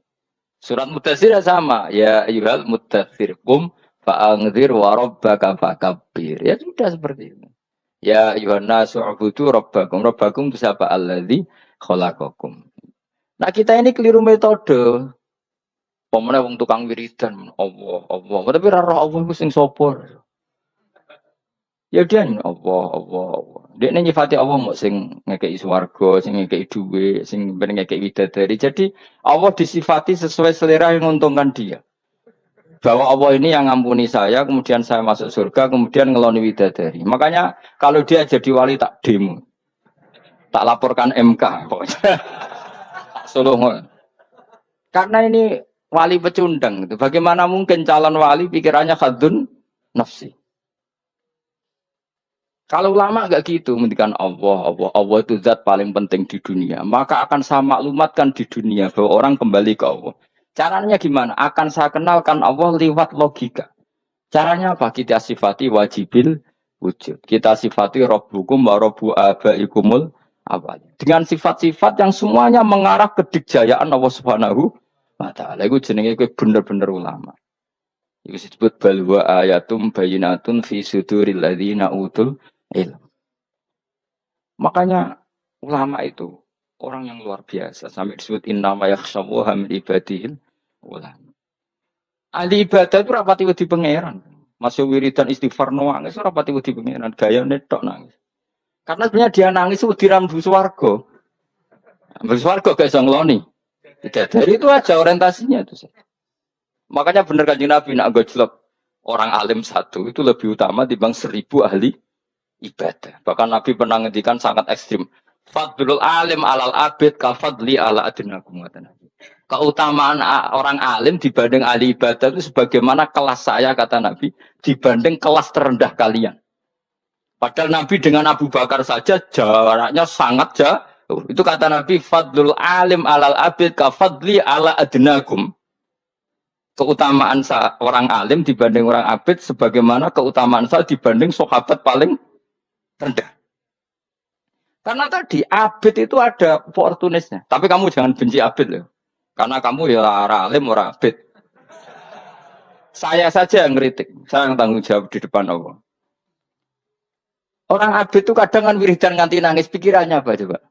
Surat Mudatsir sama. Ya ayyuhal mudatsir qum fa'anzir wa rabbaka fakabbir. Ya sudah seperti itu. Ya ayyuhan nasu ubudu rabbakum. Rabbakum itu siapa? Allazi khalaqakum. Nah, kita ini keliru metode. Pemene wong tukang wiridan Allah. Tapi ora roh Allah ku sing sapa? Ya dia Allah. Dia nyifati Allah mau sing ngekei swarga, sing ngekei duwe, sing ngekei widadari. Jadi Allah disifati sesuai selera yang menguntungkan dia. Bahwa Allah ini yang ngampuni saya, kemudian saya masuk surga, kemudian ngeloni widadari. Makanya kalau dia jadi wali tak demo. Tak laporkan MK. Solo. Karena ini wali pecundang. Bagaimana mungkin calon wali pikirannya khadun nafsi. Kalau ulama enggak gitu, mendikan Allah itu zat paling penting di dunia. Maka akan saya maklumatkan di dunia bahwa orang kembali ke Allah. Caranya gimana? Akan saya kenalkan Allah lewat logika. Caranya apa? Kita sifati wajibil wujud. Kita sifati Rabbukum wa Rabbu abaikumul awal. Dengan sifat-sifat yang semuanya mengarah ke dikjayaan Allah Subhanahu wa taala. Iku jenenge kowe bener-bener ulama. Iku disebut balwa ayatum bayinatun fi suduril ladzina utul ilm. Makanya ulama itu orang yang luar biasa sampai disebut innama yakhshallaha min ibadihil ulama. Ahli ibadah itu rapati wedi pangeran. Masih wiridan istighfar nangis rapati wedi pangeran, gayane tok nangis. Karena sebenarnya dia nangis wedi rambu swarga. Rambu swarga gak iso ngloni. Bidadari itu aja orientasinya itu. Makanya benar Kanjeng Nabi nak gojlok orang alim satu itu lebih utama dibanding 1000 ahli ibadah. Bahkan Nabi pernah ngendikan sangat ekstrim. Fadlul alim alal abid kafadli ala adnakum. Keutamaan orang alim dibanding ahli ibadah itu sebagaimana kelas saya kata Nabi dibanding kelas terendah kalian. Padahal Nabi dengan Abu Bakar saja jaraknya sangat jauh. Itu kata Nabi fadlul alim alal abid kafadli ala adnakum. Keutamaan orang alim dibanding orang abid sebagaimana keutamaan saya dibanding sahabat paling rendah. Karena tadi abid itu ada opportunisnya. Tapi kamu jangan benci abid loh. Karena kamu ya orang alim, orang abid. Saya saja yang kritik. Saya yang tanggung jawab di depan Allah. Orang abid itu kadang kan wiridan nganti nangis. Pikirannya apa coba?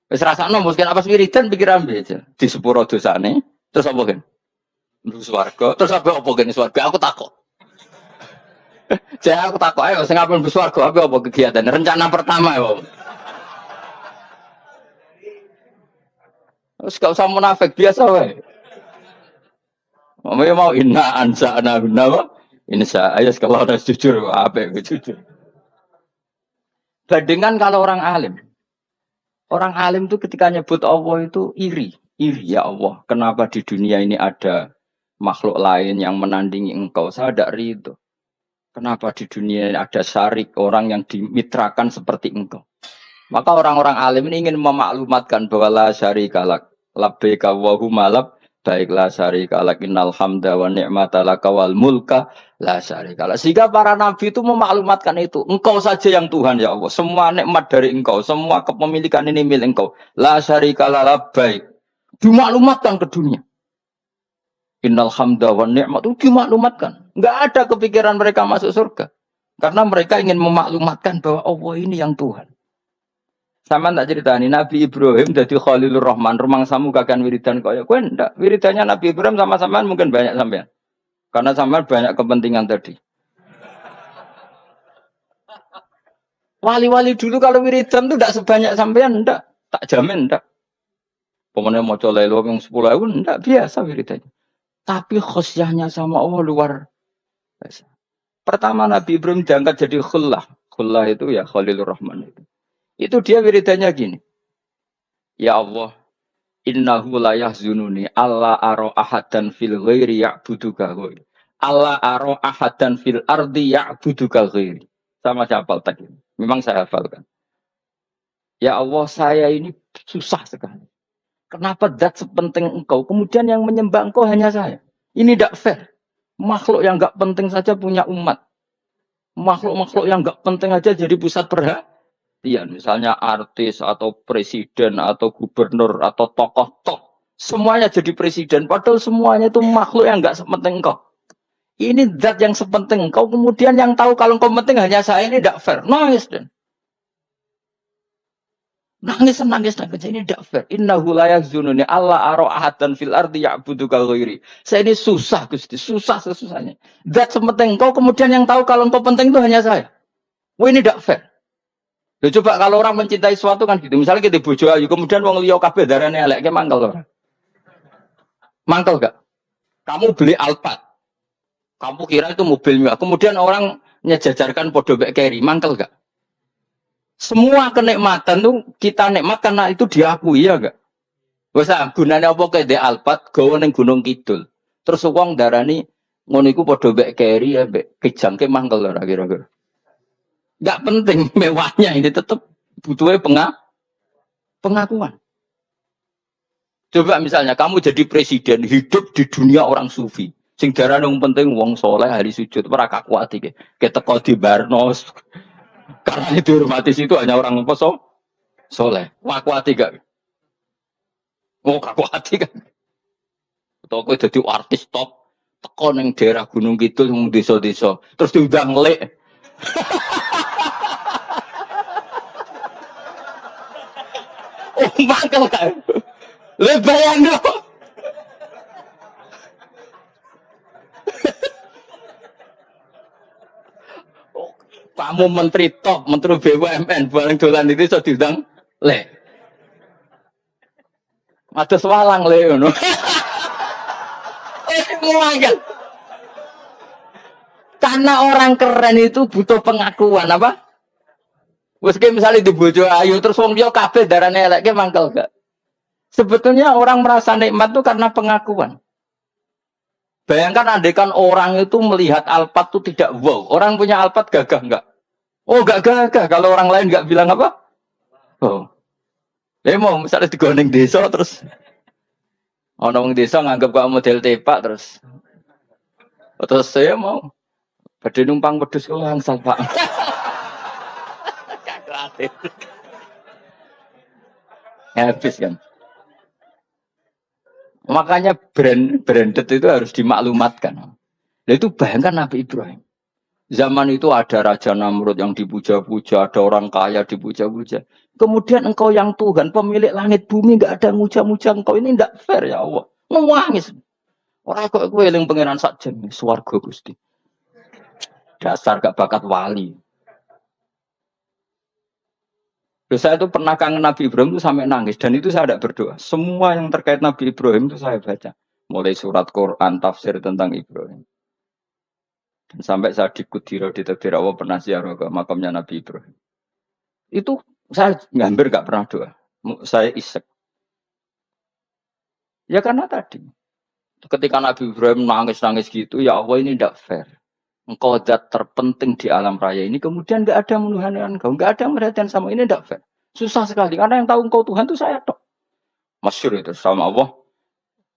Wis rasakno mungkin apa wiridan pikiran aja. Di sepuro dosane. Terus apa kan? Menuju swarga. Terus apa gene swarga? Aku takut. Saya aku takut ayo sing ape mlebu swarga apa kegiatan? Rencana pertama ya. Terus gak usah munafik biasa wae. Mau inna ansa'na guna insya ayo kalau harus jujur apa jujur. Bandingkan kalau orang alim. Orang alim itu ketika nyebut Allah itu iri ya Allah. Kenapa di dunia ini ada makhluk lain yang menandingi engkau? Saya tidak ridho. Kenapa di dunia ini ada syarik orang yang dimitrakan seperti engkau? Maka orang-orang alim ini ingin memaklumatkan bahwa la syarika lak labbaika wa huma lab baiklah syarika lak innal hamda wa ni'mata laka wal mulka la syarika lak. Sehingga para nabi itu memaklumatkan itu. Engkau saja yang Tuhan ya Allah. Semua nikmat dari engkau, semua kepemilikan ini milik engkau. La syarika labbaik. Dimaklumatkan ke dunia. Innal hamda wa ni'mat itu dimaklumatkan. Enggak ada kepikiran mereka masuk surga. Karena mereka ingin memaklumatkan bahwa Allah ini yang Tuhan. Sama tak ceritani Nabi Ibrahim jadi Khalilur Rahman, rumang samu kakan wiridan kaya kowe ndak. Wiridannya Nabi Ibrahim sama-samaan mungkin banyak sampean. Karena sampean banyak kepentingan tadi. Wali-wali dulu kalau wiridan itu ndak sebanyak sampean ndak. Tak jamin ndak. Pemene maca lelo yang 10.000 ndak biasa wiridannya. Tapi khosyahnya sama Allah luar biasa. Pertama Nabi Ibrahim diangkat jadi khullah. Khullah itu ya Khalilur Rahman itu. Itu dia wiridannya gini. Ya Allah, innahu la yahzununi alla ara ahadan fil ghairi ya'buduka ghairi. Alla ara ahadan fil ardi ya'buduka ghairi. Sama saya hafal tadi. Memang saya hafalkan. Ya Allah, saya ini susah sekali. Kenapa zat sepenting engkau? Kemudian yang menyembah engkau hanya saya. Ini tidak fair. Makhluk yang enggak penting saja punya umat. Makhluk-makhluk yang enggak penting aja jadi pusat perhatian. Misalnya artis atau presiden atau gubernur atau tokoh-tokoh. Semuanya jadi presiden. Padahal semuanya itu makhluk yang enggak sepenting engkau. Ini zat yang sepenting engkau. Kemudian yang tahu kalau engkau penting hanya saya, ini tidak fair. Nangis dan. Nangis. Ini tidak fair. Innahu la yahzununi alla ara ahadan fil ardi ya'buduka ghairi. Saya ini susah Gusti. Susah sesusahnya. Zat sepenting engkau. Kemudian yang tahu kalau engkau penting itu hanya saya. Wah ini tidak fair. Loh, coba kalau orang mencintai sesuatu kan gitu. Misalnya kita bojo ayu, kemudian wong liya kabeh darane elek, ke mangkel ora? Mangkel gak? Kamu beli Alphard. Kamu kira itu mobil mewah. Kemudian orang nyejajarkan podo mek keri, mangkel gak? Semua kenikmatan tuh kita nikmat karena itu diakui ya gak? Wes gunane apa ke de Alphard gawe ning Gunung Kidul. Terus wong darani ngono iku podo mek keri ya mek kejangke mangkel ora kira-kira. Gak penting mewahnya ini tetap butuhnya pengakuan. Coba misalnya kamu jadi presiden hidup di dunia orang sufi. Sing darane wong penting wong soleh hari sujud ora kuat iki. Keteko di Barnos. Karena itu dihormati situ hanya orang apa soleh. Wah kuat gak? Oh gak kuat kan. Atau kowe dadi artis top teko ning daerah Gunung Kidul ning desa-desa terus diundang lek. Oh, mangkel kan? Lebayang dong. Oh, kamu menteri top, menteri BUMN, paling dolan itu so diundang le. Mados walang le ngono. Muangkel. Karena orang keren itu butuh pengakuan apa? Wes misalnya di bojo ayu terus wong dia kabeh darane elek ki mangkel gak? Sebetulnya orang merasa nikmat itu karena pengakuan. Bayangkan andaikan orang itu melihat Alphard itu tidak wow. Orang punya Alphard gagah enggak? Oh enggak gagah. Kalau orang lain enggak bilang apa? Oh. Mau misalnya digondeng desa terus orang desa nganggap kok model tepak terus saya mau pada numpang pedus kok langsung Pak. Habis kan. Makanya branded itu harus dimaklumatkan. Nah itu bayangkan Nabi Ibrahim. Zaman itu ada Raja Namrud yang dipuja-puja, ada orang kaya dipuja-puja. Kemudian engkau yang Tuhan, pemilik langit bumi, nggak ada muja-muja engkau. Ini tidak fair ya Allah. Nangis. Orang kok gue yang pengenan saja, swarga Gusti. Dasar gak bakat wali. Terus saya itu pernah kangen Nabi Ibrahim itu sampai nangis. Dan itu saya tidak berdoa. Semua yang terkait Nabi Ibrahim itu saya baca. Mulai surat Quran, tafsir tentang Ibrahim. Dan sampai saya di Kudiro, di Takdir Allah pernah ziarah ke makamnya Nabi Ibrahim. Itu saya hampir gak pernah doa. Saya isek. Ya karena tadi. Ketika Nabi Ibrahim nangis-nangis gitu, ya Allah ini tidak fair. Engkau zat terpenting di alam raya ini, kemudian gak ada menuhankan engkau. Gak ada perhatian sama ini tidak fair. Susah sekali. Karena yang tahu engkau Tuhan itu saya tok. Masyhur itu sama Allah.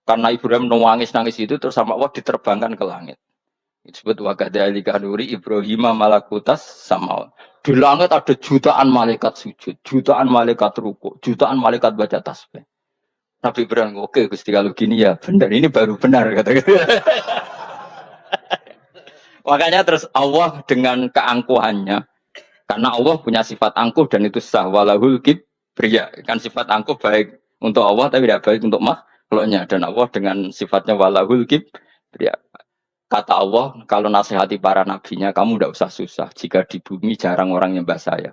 Karena Ibrahim nangis-nangis itu, terus sama Allah diterbangkan ke langit. Disebut wakadzalika nuri Ibrahim malakutas sama. Di langit ada jutaan malaikat sujud, jutaan malaikat ruku, jutaan malaikat baca tasbih. Nabi Ibrahim, oke Gusti kalau gini ya benar, ini baru benar kata. Makanya terus Allah dengan keangkuhannya, karena Allah punya sifat angkuh dan itu sah walahul kibriya. Kan sifat angkuh baik untuk Allah tapi tidak baik untuk makhluknya, dan Allah dengan sifatnya walahul kibriya. Kata Allah, kalau nasihati para nabinya, kamu tidak usah susah. Jika di bumi jarang orang nyembah saya.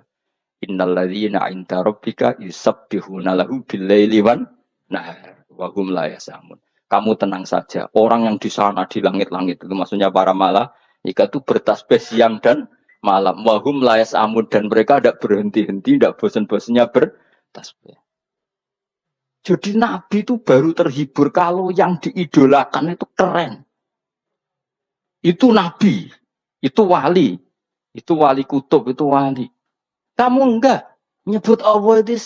Innalladzina 'inda rabbika yusabbihuna lahu bil-laili wan nahar wa hum la yasamun. Kamu tenang saja. Orang yang di sana di langit-langit itu maksudnya para malaikat itu bertasbih siang dan malam. Wa hum la yasamun, dan mereka tidak berhenti-henti, tidak bosan-bosannya bertasbih. Jadi Nabi itu baru terhibur kalau yang diidolakan itu keren. Itu nabi, itu wali kutub, itu wali. Kamu enggak nyebut Allah itu.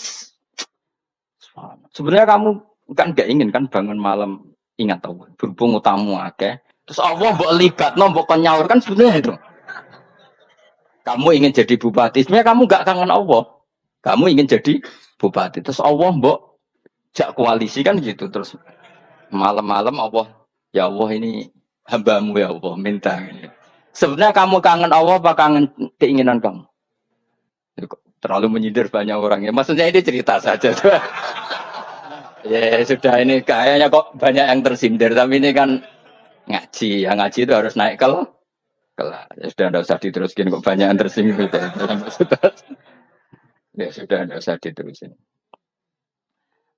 Sebenarnya kamu kan enggak ingin kan bangun malam ingat Allah, berhubung utamu akeh. Terus Allah mbok libat, mbok nyaur kan sebenarnya itu. Kamu ingin jadi bupati, sebenarnya kamu enggak kangen Allah. Kamu ingin jadi bupati, terus Allah mbok jak koalisi kan gitu, terus malam-malam Allah, ya Allah ini hambamu ya Allah minta. Sebenarnya kamu kangen Allah apa kangen keinginan kamu? Terlalu menyindir banyak orang ya. Maksudnya ini cerita saja. Ya sudah, ini kayaknya kok banyak yang tersindir. Tapi ini kan ngaji. Yang ngaji itu harus naik kelas. Ya sudah, tidak usah diteruskin kok banyak yang tersinggung. Ya sudah, tidak usah diterusin.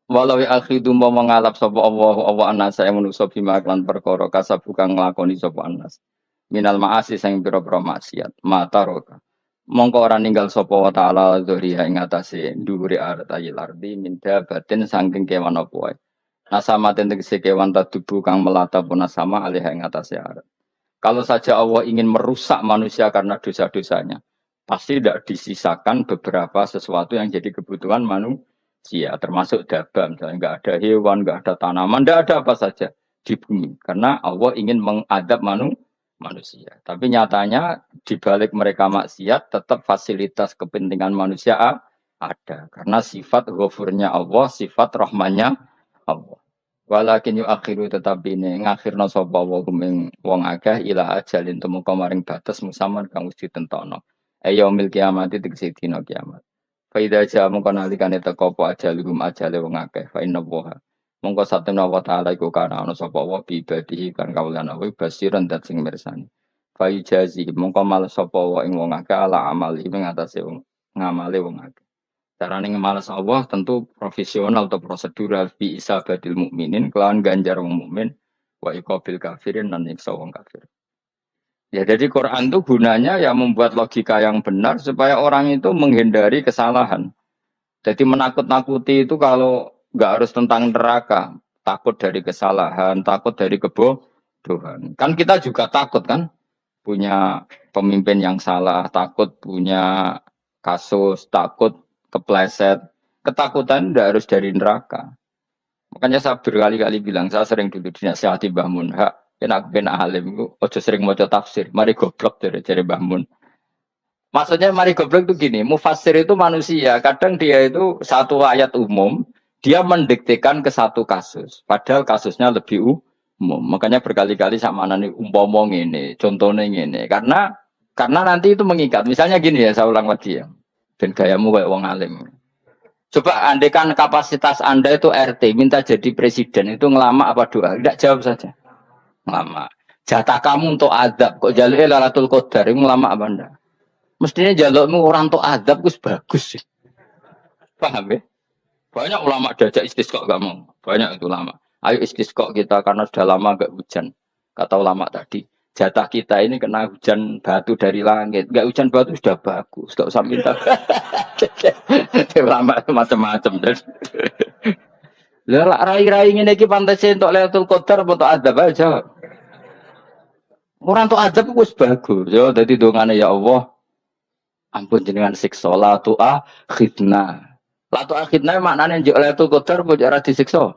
Walau akhidu mau mengalap sapa Allah anas saya manusa bima lan perkara kasab kang nglakoni sapa anas. Minal ma'asi sing pira-pira maksiat, mata roka. Mongko ora ninggal sapa wa ta'ala dzuriya ing atase dhuwure artayil ardi minda batin saking kewan apa wae. Nasama tegese kewan tadubu kang melata pun sama alih ing atase arat. Kalau saja Allah ingin merusak manusia karena dosa-dosanya, pasti tidak disisakan beberapa sesuatu yang jadi kebutuhan manusia, termasuk daba, misalnya nggak ada hewan, nggak ada tanaman, nggak ada apa saja di bumi, karena Allah ingin mengadab manusia. Tapi nyatanya di balik mereka maksiat tetap fasilitas kepentingan manusia ada, karena sifat ghafurnya Allah, sifat rahmannya Allah. Walakin yu akhiru tetapi ini ngakhirna sapa wa kuming wong akeh ila ajalin temu kamaring batas musaman kang wis ditentokno. Yaumil kiamat tegese dina kiamat. Fa idza jaa mongko nalikane teka apa ajalihum ajale wong akeh fa inna wa mongko satuna wa ta'ala iku kana ana sapa wa bi ibadihi kan kawulan awe basiran dat sing mirsani. Fa ijazi mongko males sapa wa ing wong akeh ala amali ing atase wong ngamale wong akeh. Carane ngemalas Allah tentu profesional atau prosedural bi isabatil mukminin kelawan ganjar wong mukmin wa iqabil kafirin lan nyiksa wong kafir. Ya jadi Quran itu gunanya ya membuat logika yang benar supaya orang itu menghindari kesalahan. Jadi menakut-nakuti itu kalau nggak harus tentang neraka, takut dari kesalahan, takut dari kebodohan. Kan kita juga takut kan punya pemimpin yang salah, takut punya kasus, takut kepleset. Ketakutan tidak harus dari neraka. Makanya saya berkali-kali bilang, saya sering dulu dinasihati Mbah Mun, hak, kena aku kena alim, ojo sering mau tafsir, mari goblok dari Mbah Mun. Maksudnya mari goblok itu gini, mufassir itu manusia, kadang dia itu satu ayat umum, dia mendiktekan ke satu kasus, padahal kasusnya lebih umum. Makanya berkali-kali sama nani umpomong ini, contohnya ini, karena nanti itu mengikat. Misalnya gini ya, saya ulang lagi ya, dan gayamu kayak wong alim. Coba andekan kapasitas Anda itu RT, minta jadi presiden, itu ngelama apa doa? Tidak, jawab saja. Ngelama. Jatah kamu untuk adab, kok jalur Lailatul Qadar, itu ngelama apa Anda? Mestinya jalukmu orang untuk adab, itu bagus sih. Paham ya? Banyak ulama diajak istisqa gak mau. Banyak itu ulama. Ayo istisqa kita karena sudah lama gak hujan. Kata ulama tadi, jatah kita ini kena hujan batu dari langit. Gak hujan batu sudah bagus, gak usah minta. Ulama macam-macam. Lah rai-rai ngene iki pantese entuk Lailatul Qadar apa entuk adab aja. Orang entuk adab wis bagus. Yo dadi dongane ya Allah. Ampun jenengan siksa la tu'a khidna. La tu'a khidna maknane njuk Lailatul Qadar kok ora disiksa.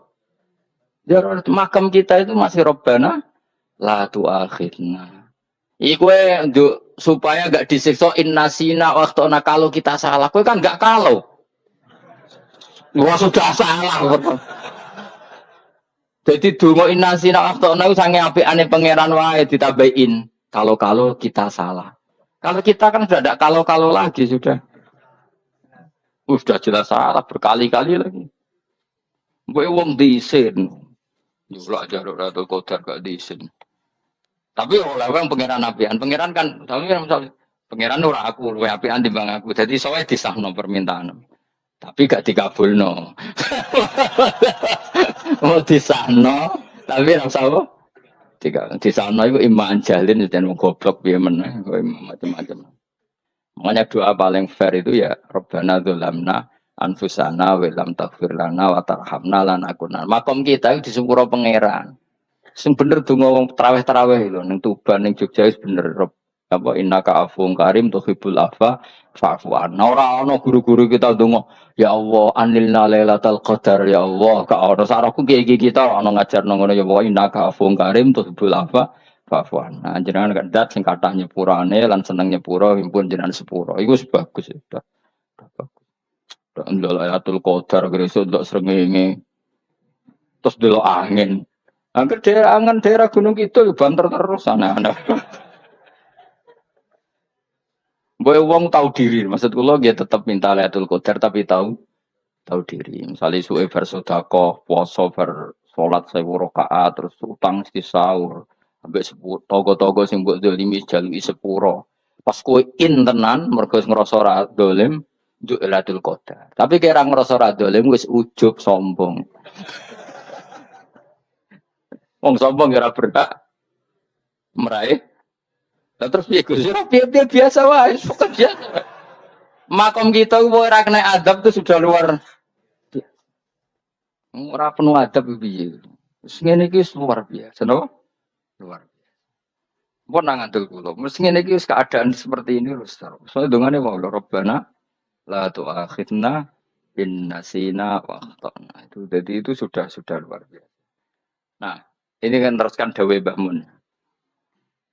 Ya makam kita itu masih Rabbana la tu'a khidna. Iku supaya enggak disiksa innasina waktu kalau kita salah. Kowe kan enggak kalau. Wah sudah salah. Jadi dungo inasina waktu itu sange apiane pangeran wae ditambahin. Kalau kita salah. Kalau kita kan sudah tidak kalau lagi sudah. Sudah jelas salah berkali-kali lagi. Mbok wong diisin. Julak jaruk Ratul Qadar gak diisin. Tapi oleh wong pangeran apian. Pangeran kan tapi misal pangeran ora aku luwe apian timbang aku. Jadi soalnya disahno permintaan. Tapi gak dikabulno. Mau disahno tapi rasa apa? Di sana itu iman jalin dan goblok piye meneh macam-macam. Makanya doa paling fair itu ya Rabbana dzulamna anfusana wa lam taghfir lana wa tarhamna lanakunanna. Makom kita itu di sepuro pangeran. Sing bener donga wong traweh-traweh lho ning Tuban ning Jogja wis bener apa innaka afuwun karim tuhibbul afa fa'fu anna. Ora ana guru-guru kita donga ya Allah anilna lailatul qadar ya Allah ka ora saraku iki kita ana ngajarno ngono ya Allah innaka afuwun karim tuhibbul afa fa'fu anna. Jenengan kan dat sing kathah nyepurane lan seneng nyepuro impun jenengan sepuro. Iku wis bagus ya. Bagus. Ndelok lailatul qadar gresuk ndelok srengenge terus ndelok angin. Angger daerah Gunung Kidul banter terus ana-ana. Boy wong tahu diri, maksud kula dia tetap minta Lailatul Qadar tapi tahu diri. Misalnya suwe bar sedekah, puasa bar salat 1000 rakaat terus utang mesti sahur. Ambek togo-togo sing mbok dolimi jaluki sepuro. Pas kowe tenan mergo ngrasa ora dolim njuk Lailatul Qadar. Tapi kira ngrasa ora dolim wis ujug sombong. Wong sombong ora berhak meraih. Lah terus piye Gus? Ora piye biasa wae, pokoke biasa. Makom kita ora kena adab itu sudah luar. Ora penuh adab piye. Wis ngene iki luar biasa, napa? Luar biasa. Pun nang ngandel kula. Mesti ngene iki wis keadaan seperti ini terus. Soale dongane wae Rabbana la tu'akhidna in nasina wa akhtana. Itu jadi itu sudah luar biasa. Nah, ini kan teruskan dawe Mbah Mun.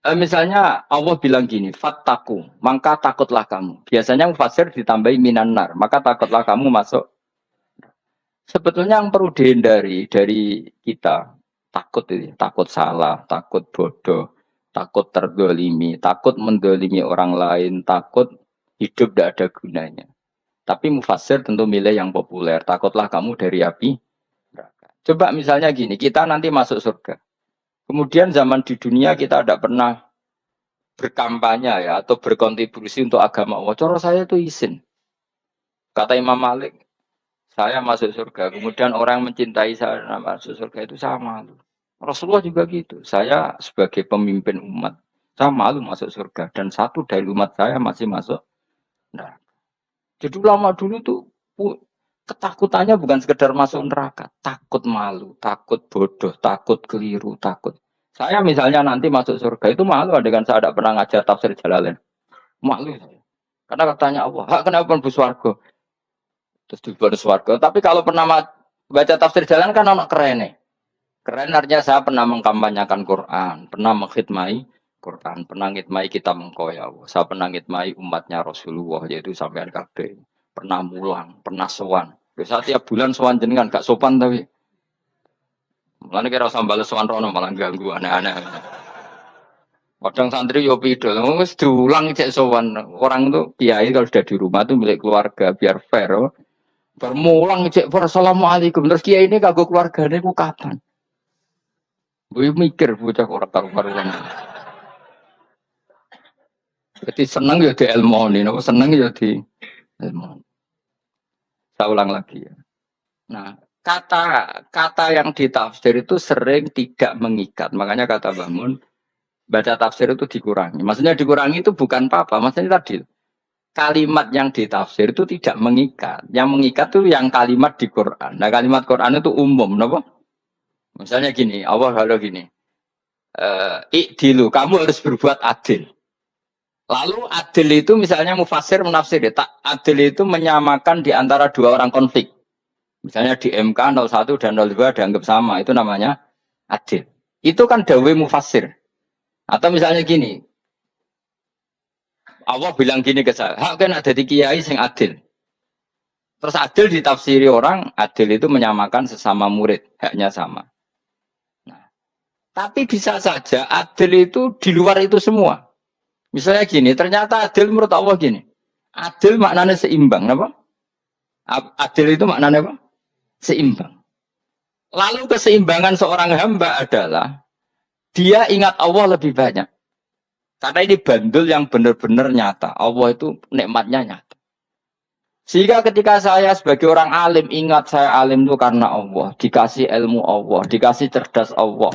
Misalnya Allah bilang gini, fattaku, maka takutlah kamu. Biasanya mufassir ditambahi minan nar, maka takutlah kamu masuk. Sebetulnya yang perlu dihindari dari kita, takut ini, takut salah, takut bodoh, takut terdolimi, takut mendolimi orang lain, takut hidup tidak ada gunanya. Tapi mufassir tentu milih yang populer, takutlah kamu dari api neraka. Coba misalnya gini, kita nanti masuk surga. Kemudian zaman di dunia kita tidak pernah berkampanye ya atau berkontribusi untuk agama Allah. Cara saya itu izin. Kata Imam Malik, saya masuk surga. Kemudian orang mencintai saya masuk surga itu saya malu. Rasulullah juga gitu. Saya sebagai pemimpin umat, saya malu masuk surga. Dan satu dari umat saya masih masuk neraka. Jadi ulama dulu tuh ketakutannya bukan sekedar masuk neraka, takut malu, takut bodoh, takut keliru, takut. Saya misalnya nanti masuk surga itu malu dengan saya tidak pernah ngajar tafsir Jalalain. Malu. Karena katanya Allah, hak kenapa pun buswargo? Terus dibuat swarga. Tapi kalau pernah baca tafsir jalan kan anak keren nih. Keren artinya saya pernah mengkampanyekan Quran, pernah mengkhidmati Quran, pernah ngitmai kita mengkoya. Saya pernah ngitmai umatnya Rasulullah yaitu sampean kabeh. Pernah mulang, pernah sowan. Saya tiap bulan sowan jenengan gak sopan tapi. Mulane kira usah bales sowan rono malah ganggu aneh-aneh. Kadang santri yo pidol, wis diulang cek sowan. Orang tuh kiai kalau sudah di rumah tuh milik keluarga biar fair. Bermulang cek assalamualaikum terus kiai ini kagok keluargane ku kapan? Gue mikir bocah orang karu-karuan. Jadi seneng ya di ilmu ini, seneng ya di ilmu. Saya ulang lagi ya. Nah, kata yang ditafsir itu sering tidak mengikat. Makanya kata Bangun, baca tafsir itu dikurangi. Maksudnya dikurangi itu bukan apa-apa. Maksudnya tadi kalimat yang ditafsir itu tidak mengikat. Yang mengikat itu yang kalimat di Quran. Nah, kalimat Quran itu umum, kenapa? Misalnya gini, Allah kalau gini, ikdilu, kamu harus berbuat adil. Lalu adil itu misalnya mufasir menafsir, adil itu menyamakan di antara dua orang konflik. Misalnya di MK 01 dan 02 dianggap sama, itu namanya adil. Itu kan dawe mufasir. Atau misalnya gini, Allah bilang gini ke saya, hak kan ada di kiai sing adil. Terus adil ditafsiri orang, adil itu menyamakan sesama murid, haknya sama. Tapi bisa saja adil itu di luar itu semua. Misalnya gini, ternyata adil menurut Allah gini. Adil maknanya seimbang, apa? Adil itu maknanya apa? Seimbang. Lalu keseimbangan seorang hamba adalah dia ingat Allah lebih banyak. Karena ini bandul yang benar-benar nyata. Allah itu nikmatnya nyata. Sehingga ketika saya sebagai orang alim ingat saya alim itu karena Allah, dikasih ilmu Allah, dikasih cerdas Allah.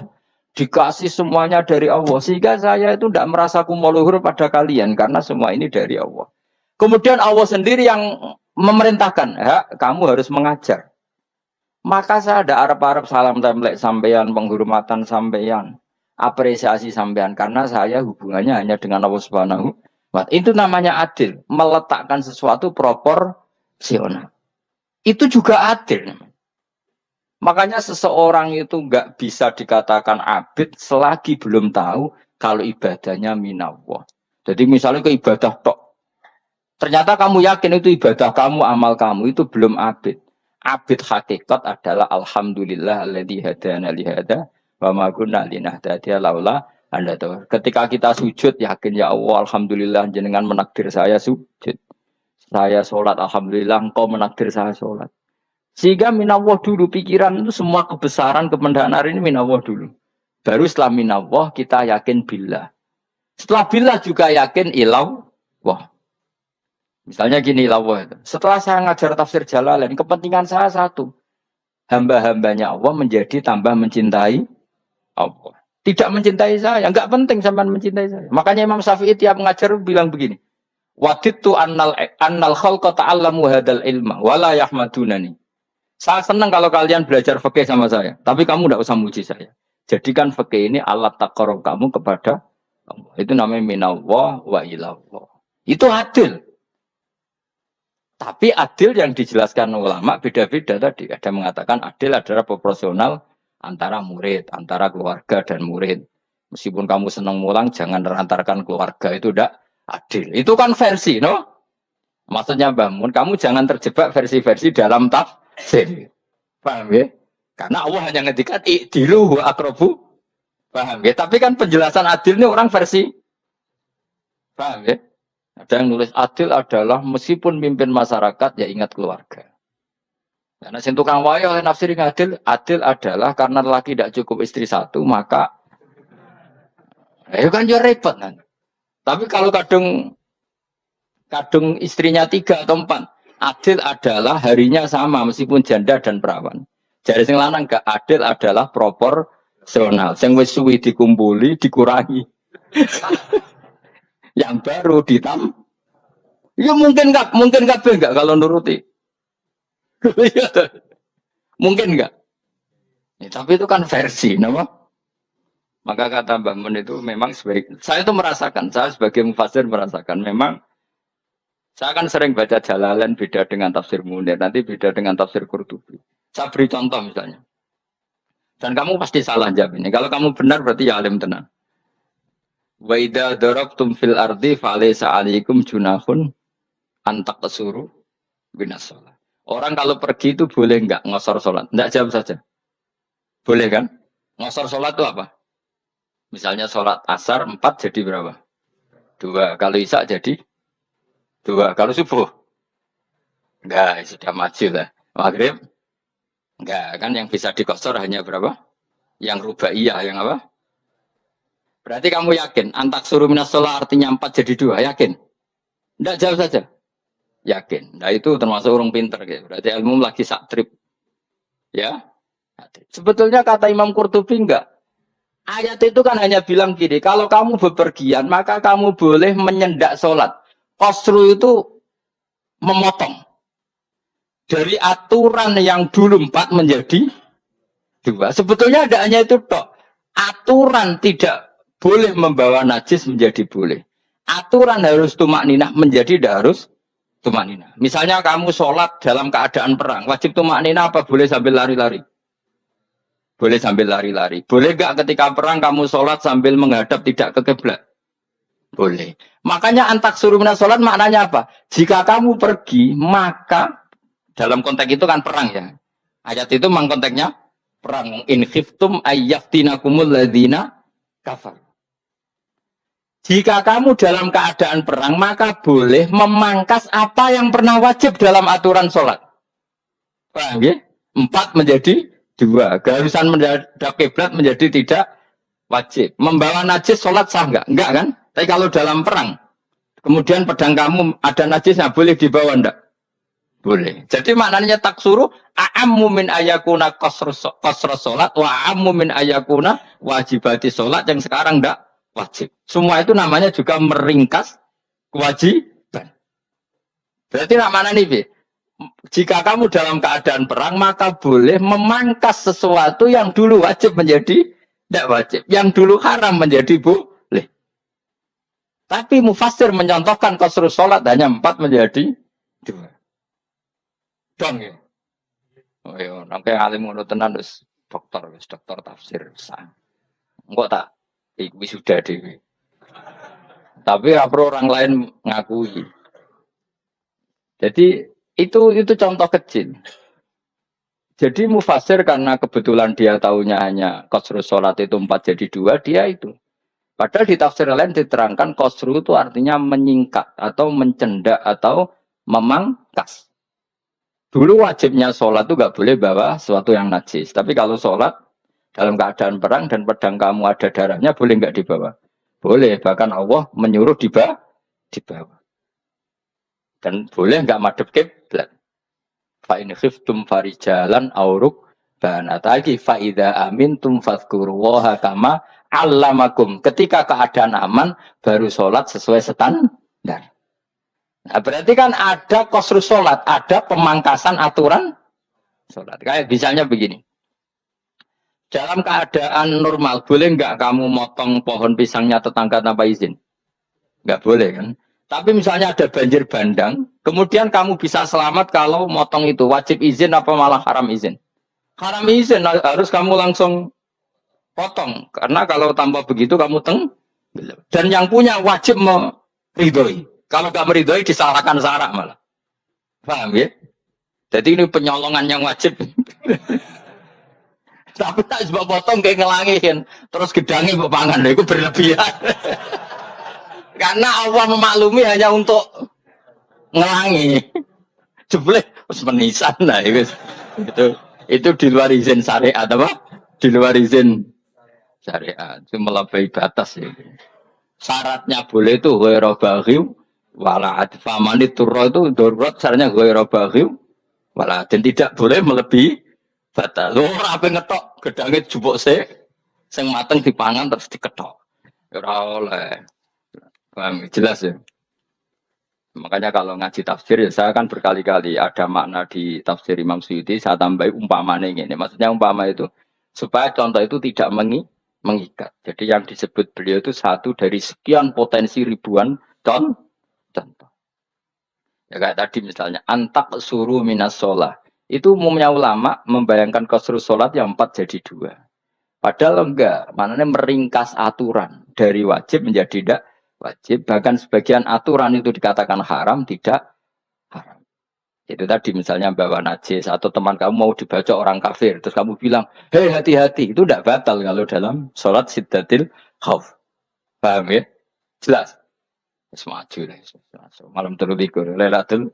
Dikasih semuanya dari Allah. Sehingga saya itu tidak merasa kumuluhur pada kalian. Karena semua ini dari Allah. Kemudian Allah sendiri yang memerintahkan. Kamu harus mengajar. Maka saya ada Arab-Arab salam template sampeyan, penghormatan sampeyan. Apresiasi sampeyan. Karena saya hubungannya hanya dengan Allah Subhanahu wa Ta'ala. Itu namanya adil. Meletakkan sesuatu proporsional. Itu juga adil. Makanya seseorang itu nggak bisa dikatakan abid selagi belum tahu kalau ibadahnya minallah. Jadi misalnya ke ibadah tok. Ternyata kamu yakin itu ibadah kamu, amal kamu itu belum abid. Abid hakikat adalah alhamdulillah alladzi hadana li hada wa ma kunna linahtadiya laula anda tahu. Ketika kita sujud yakin ya Allah alhamdulillah jenengan menakdir saya sujud. Saya sholat alhamdulillah engkau menakdir saya sholat. Sehingga minallah dulu pikiran itu semua kebesaran kemendahan ini minallah dulu. Baru setelah minallah kita yakin billah. Setelah billah juga yakin illallah. Misalnya gini illallah itu. Setelah saya ngajar tafsir Jalalain, kepentingan saya satu. Hamba-hambanya Allah menjadi tambah mencintai Allah. Tidak mencintai saya, enggak penting sampai mencintai saya. Makanya Imam Syafi'i tiap ngajar bilang begini. Wadidtu annal khalqa ta'allamu hadal ilma wala yahmadunani. Saya senang kalau kalian belajar fikih sama saya. Tapi kamu tidak usah muji saya. Jadikan fikih ini alat taqarrub kamu kepada Allah. Itu namanya minallah wa ilallah. Itu adil. Tapi adil yang dijelaskan ulama beda-beda tadi. Ada mengatakan adil adalah proporsional antara murid, antara keluarga dan murid. Meskipun kamu senang mulang, jangan merantarkan keluarga. Itu tidak adil. Itu kan versi, no? Maksudnya bangun, kamu jangan terjebak versi-versi dalam tafsir. Paham ya? Karena Allah hanya ngedikan i'dilu wa aqrabu. Paham ya? Tapi kan penjelasan adil ini orang versi. Paham ya? Ada yang nulis adil adalah meskipun mimpin masyarakat ya ingat keluarga. Karena sing tukang wae oleh nafsir adil, adil adalah karena laki tidak cukup istri satu maka kan ya repot kan. Tapi kalau kadung istrinya 3 atau 4, Adil adalah harinya sama meskipun janda dan perawan. Jadi sing lanang gak adil adalah proporsional. Sing wis suwi dikumpuli dikurangi. Yang baru ya mungkin kabeh enggak kalau nuruti. Mungkin enggak. Ya, tapi itu kan versi, nama. Maka kata Mbak Mun itu memang saya itu merasakan, saya sebagai mufassir merasakan memang saya kan sering baca Jalalain beda dengan tafsir Munir, nanti beda dengan tafsir Qurtubi. Saya beri contoh misalnya. Dan kamu pasti salah jawab ini. Kalau kamu benar berarti ya alim tenan. Wa idza darabtum fil ardi falaysa 'alaikum junahun antak kesuru binas sholat. Orang kalau pergi itu boleh enggak ngosor sholat? Enggak, jawab saja. Boleh kan? Ngosor sholat itu apa? Misalnya sholat asar 4 jadi berapa? 2. Kalau isya jadi 2. Kalau subuh? Enggak, sudah maju lah. Maghrib? Enggak, kan yang bisa dikosor hanya berapa? Yang rubaiyah, yang apa? Berarti kamu yakin? Antak suruh minas sholat artinya 4 jadi 2, yakin? Enggak, jawab saja. Yakin. Nah itu termasuk orang pinter. Gitu. Berarti ilmu lagi sak trip. Ya? Sebetulnya kata Imam Qurtubi enggak. Ayat itu kan hanya bilang gini, kalau kamu bepergian, maka kamu boleh menyendak sholat. Qasru itu memotong. Dari aturan yang dulu 4 menjadi 2. Sebetulnya ada hanya itu tok. Aturan tidak boleh membawa najis menjadi boleh. Aturan harus tumak ninah menjadi tidak harus tumak ninah. Misalnya kamu sholat dalam keadaan perang, wajib tumak ninah apa boleh sambil lari-lari? Boleh sambil lari-lari. Boleh gak ketika perang kamu sholat sambil menghadap tidak ke kiblat? Boleh. Makanya antak suruh minas sholat maknanya apa? Jika kamu pergi, maka dalam konteks itu kan perang ya. Ayat itu memang konteksnya perang. In khiftum ayyaftinakumul ladzina kafar. Jika kamu dalam keadaan perang, maka boleh memangkas apa yang pernah wajib dalam aturan sholat. Paham ya? 4 menjadi 2. Keharusan menghadap kiblat menjadi tidak wajib. Membawa najis sholat sah enggak? Enggak kan? Tapi kalau dalam perang, kemudian pedang kamu ada najisnya, boleh dibawa enggak? Boleh. Jadi maknanya taksuru a'ammu min ayakuna qasrus sholat wa a'ammu min ayakuna wajibati sholat yang sekarang enggak wajib. Semua itu namanya juga meringkas kewajiban. Berarti nak mana nih, jika kamu dalam keadaan perang, maka boleh memangkas sesuatu yang dulu wajib menjadi tidak wajib. Yang dulu haram menjadi boleh. Tapi mufassir mencontohkan qasru sholat hanya 4 menjadi 2. Dong ya. Oh iya, nangke alim ngono tenan wis dokter tafsir. Engko tak iki sudah dhewe. Tapi ora orang lain ngakui. Jadi itu contoh kecil. Jadi mufassir karena kebetulan dia tahunya hanya qasru sholat itu 4 jadi 2, dia itu. Padahal di tafsir lain diterangkan qasru itu artinya menyingkat atau mencendak atau memangkas. Dulu wajibnya sholat itu nggak boleh bawa sesuatu yang najis. Tapi kalau sholat dalam keadaan perang dan pedang kamu ada darahnya, boleh nggak dibawa? Boleh. Bahkan Allah menyuruh dibawa. Dan boleh nggak madhep kiblat. Fa in khiftum farijalan auruk banataki fa idza amintum fadhkurullaha kama 'allamakum. Ketika keadaan aman baru sholat sesuai standar. Nah, berarti kan ada qasru sholat, ada pemangkasan aturan sholat. Kayak misalnya begini. Dalam keadaan normal, boleh nggak kamu motong pohon pisangnya tetangga tanpa izin? Nggak boleh kan? Tapi misalnya ada banjir bandang, kemudian kamu bisa selamat kalau motong itu. Wajib izin apa malah haram izin? Haram izin, harus kamu langsung potong. Karena kalau tanpa begitu kamu dan yang punya wajib meridhoi. Kalau nggak meridhoi disalahkan syarak malah. Paham ya? Jadi ini penyolongan yang wajib. Tapi tak sebab potong kayak ngelangin. Terus gedangnya buat pangan. Itu berlebihan. Karena Allah memaklumi hanya untuk ngelangi. Jebule harus menisan lah. Itu di luar izin syariat apa? Di luar izin syariat. Itu melampaui batas. Ya. Syaratnya boleh itu. Wairobaghiw Wala atfamani turro itu darurat caranya ghairu baghi wala dan tidak boleh melebihi batas. Lho ora ape ngetok gedange jupuk sing mateng dipangan terus diketok. Ora oleh. Paham? Jelas ya. Makanya kalau ngaji tafsir ya saya kan berkali-kali ada makna di tafsir Imam Suyuti saya tambahi umpamanya ini. Maksudnya umpama itu supaya contoh itu tidak mengikat. Jadi yang disebut beliau itu satu dari sekian potensi ribuan contoh. Ya kayak tadi misalnya antak suruh minas sholah. Itu umumnya ulama membayangkan qasrul sholat yang 4 jadi 2. Padahal enggak, maknanya meringkas aturan dari wajib menjadi tidak wajib. Bahkan sebagian aturan itu dikatakan haram, tidak haram. Itu tadi misalnya bawa najis atau teman kamu mau dibaca orang kafir, terus kamu bilang, hei hati-hati, itu tidak batal kalau dalam sholat siddatil khauf. Paham ya? Jelas. Semaju lah. Malam terlikur, lelatul.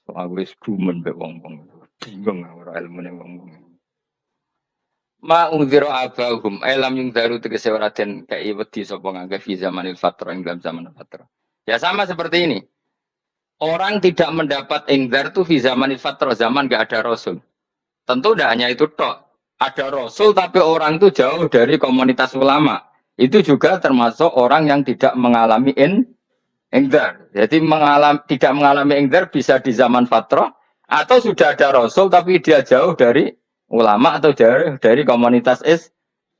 Aku wis gumen mbek wong-wong. Bingung ora ilmune wong-wong. Ma ungziro abahum elam yung daru tegese ora den kei wedi sapa ngangge fi zamanil fatrah ing dalam zaman fatrah. Ya sama seperti ini. Orang tidak mendapat ingdar itu fi zamanil fatrah, zaman enggak ada rasul. Tentu tidak hanya itu tok. Ada rasul tapi orang itu jauh dari komunitas ulama. Itu juga termasuk orang yang tidak mengalami ingdar. Jadi tidak mengalami ingdar bisa di zaman fatrah atau sudah ada rasul tapi dia jauh dari ulama atau dari komunitas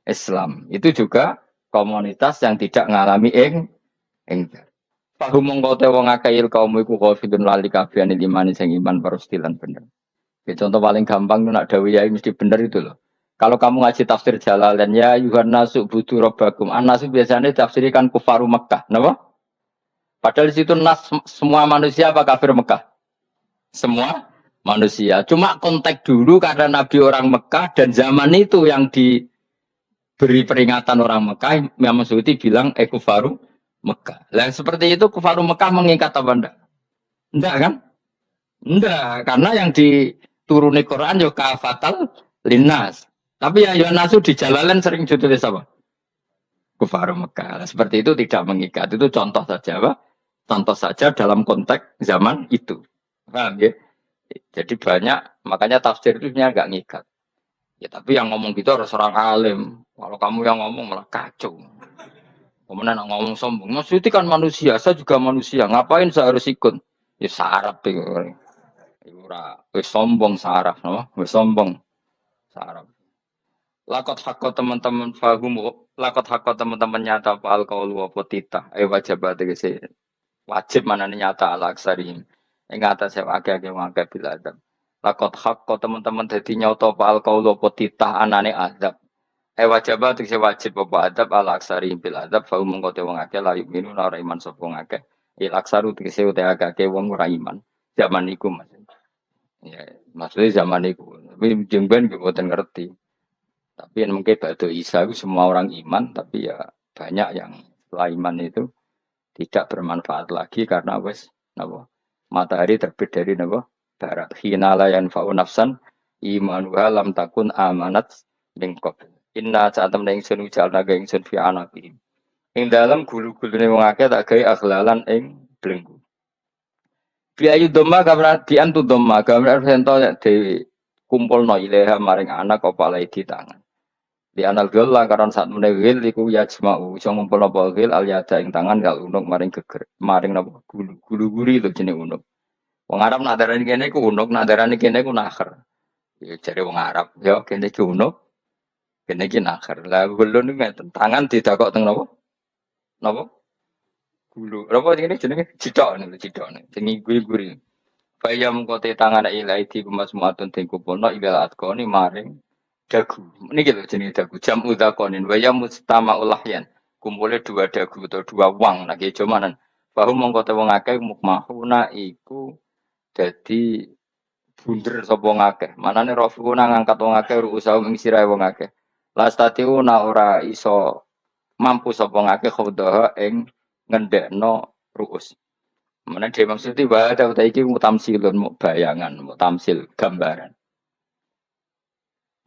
Islam. Itu juga komunitas yang tidak mengalami ingdar. Fahum mongko te wong akeh il kaum iku khafidun lali kafian iman sing iman parustilan bener. Ya, contoh paling gampang itu nak dawi yai mesti bener itu loh. Kalau kamu ngaji tafsir Jalalain ya yuhan nasuk budu robbakum. An-nasu biasanya tafsirikan kufaru Mekah, napa? Padahal di situ nas semua manusia apa kafir Mekah? Semua manusia. Cuma konteks dulu karena Nabi orang Mekah dan zaman itu yang diberi peringatan orang Mekah, Imam Suyuti bilang kufaru Mekah. Lah seperti itu kufaru Mekah mengikat apa enggak? Enggak kan? Enggak, karena yang dituruni Quran yo kafatal linnas. Tapi ya nasu di jalalan sering ditulis apa? Kufaru Mekah. Nah, seperti itu tidak mengikat. Itu contoh saja, apa? Contoh saja dalam konteks zaman itu. Paham ya? Jadi banyak, makanya tafsir itu sebenarnya nggak ngikat. Ya tapi yang ngomong gitu harus orang alim. Kalau kamu yang ngomong malah kacau. Kemudian ngomong sombong. Mas itu kan manusia, saya juga manusia. Ngapain saya harus ikut? Ya sarap itu. Ora wis sombong saraf, no? Wis sombong saraf. Lakot hakko teman-teman fahumu, lakot hakko teman-teman nyata apa alkaulu apa titah. Wajib tegese wajib mana nyata ala aksarim. Ing atase akeh-akeh wong-akeh bil adab. Lakot hakko teman-teman dadi nyata apa alkaulu apa titah anane adab. Wajib tegese wajib apa adab ala aksarim bil adab fahum mengko te wong akeh la yuminu ora iman sapa wong akeh. Il aksaru tegese uta akeh wong ora iman. Zaman iku Mas. Ya, maksudnya zaman itu. Tapi jengben gue buatan ngerti. Tapi yang mungkin Ba'da Isa itu semua orang iman, tapi ya banyak yang setelah iman itu tidak bermanfaat lagi karena wes napa matahari terbit dari napa barat. Hina la yanfa'u nafsan imanuha lam takun amanat min qabl. Inna sa'atam ingsun ujalna ga ingsun fi anaqihim. Ing dalam gulu-gulune wong akeh tak gawe akhlalan ing belenggu. Biayu doma gambar diantu doma gambar sento di kumpul no ileha maring anak opalai di tangan. Di anal gil lantaran saat menegil iku ya jemau iso ngumpul nopo gil aliada ing tangan kal unuk maring geger maring nopo gulu guri itu jenis unuk. Wong Arab nadaran kene ku unuk nadaran kene ku nakher. Ya cari wong Arab ya kene ku unuk kene ki nakher. Lah gulun ngeten tangan didakok teng nopo? Nopo? Gulu. Apa ini jenenge cidok nih, cidok nih. Jenenge guri-guri. Faya mengkote tangan ilai di kumas muatun tingku pono ilal atkoni maring dagu. Ini gitu jenenge dagu. Jam udakonin. Waya mustama ulahyan. Kumpulnya dua dagu atau dua wang. Nah gitu manan. Bahu mengkote wong akeh mukmahuna iku jadi bunder sapa wong akeh. Manane rafuna ngangkat wong akeh ruusahu ing sirahe wong akeh. Lastatiuna ora iso mampu sapa wong akeh khawdaha ing ngendekno ruus. Mana dia maksudnya bahasa utai iki mutamsilun mau bayangan, mau tamsil gambaran.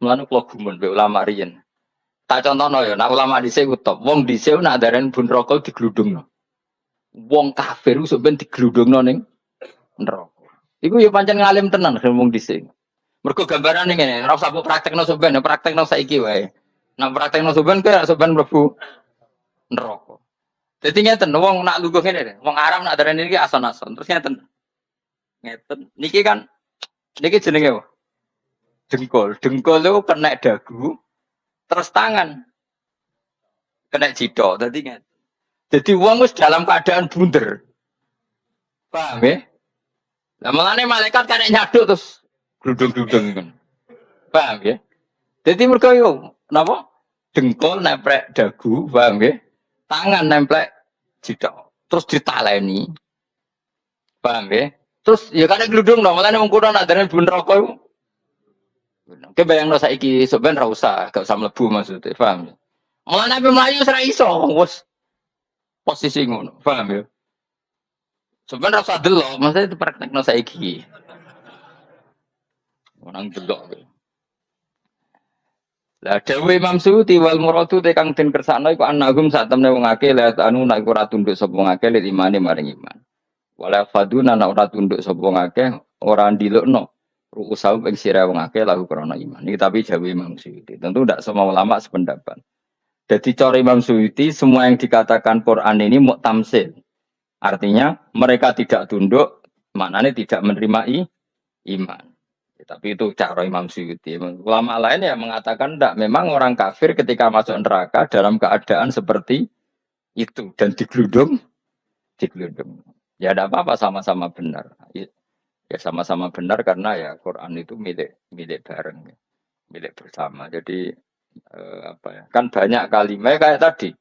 Mulane kula gumun be ulama riyen. Tak contohno ya, nak ulama dhisik ku top. Wong dhisik nak darani bun rokok digludungno. Wong kafir ku sok ben digludungno ning neraka. Iku ya pancen ngalim tenan wong dhisik. Mergo gambarane ngene, ora usah praktekno sok ben, praktekno saiki wae. Nak praktekno sok ben kok sok ben mlebu neraka. Dadi ngeten wong nak lungguh ngene, wong Arab nak darani iki ason-ason. Terus ngeten. Ngeten. Niki kan niki jenenge apa? Dengkul. Dengkul itu kena dagu, terus tangan kena jidok. Jadi wong wis dalam keadaan bunder. Paham ya? Lah malane malaikat kena nyaduk terus gludung-gludung kan. Paham ya? Jadi mergo yo napa? Dengkul nempel dagu, paham ya? Tangan nempel jidok. Terus ditaleni. Paham ya? Terus ya kena gludung dong, malane wong kuno nak darane bunder rokok iku. Oke bayangno saiki sampean ra usah, gak usah mlebu maksudnya, paham ya? Malah Nabi Melayu ora iso, wis posisi ngono, paham ya? Sampeyan ra usah delok, maksudnya itu praktekno saiki. Orang delok. Lah dawuh Imam Suyuti wal muradu te kang den kersakno iku annahum sak temne wong akeh la anu nek ora tunduk sapa wong akeh lil imane maring iman. Wala faduna nek ora tunduk sapa wong akeh ora ndilukno usah ing sira wong akeh lahu krana iman. Ini tapi jawab Imam Suyuti. Tentu tidak semua ulama sependapat. Jadi cara Imam Suyuti semua yang dikatakan Quran ini muktamsil. Artinya mereka tidak tunduk, maknanya tidak menerima iman. Ya, tapi itu cara Imam Suyuti. Ulama lain yang mengatakan tidak. Memang orang kafir ketika masuk neraka dalam keadaan seperti itu dan digeludung. Ya tidak apa-apa sama-sama benar. Ya sama-sama benar karena ya Quran itu milik bareng, milik bersama. Jadi apa ya? Kan banyak kalimat kayak tadi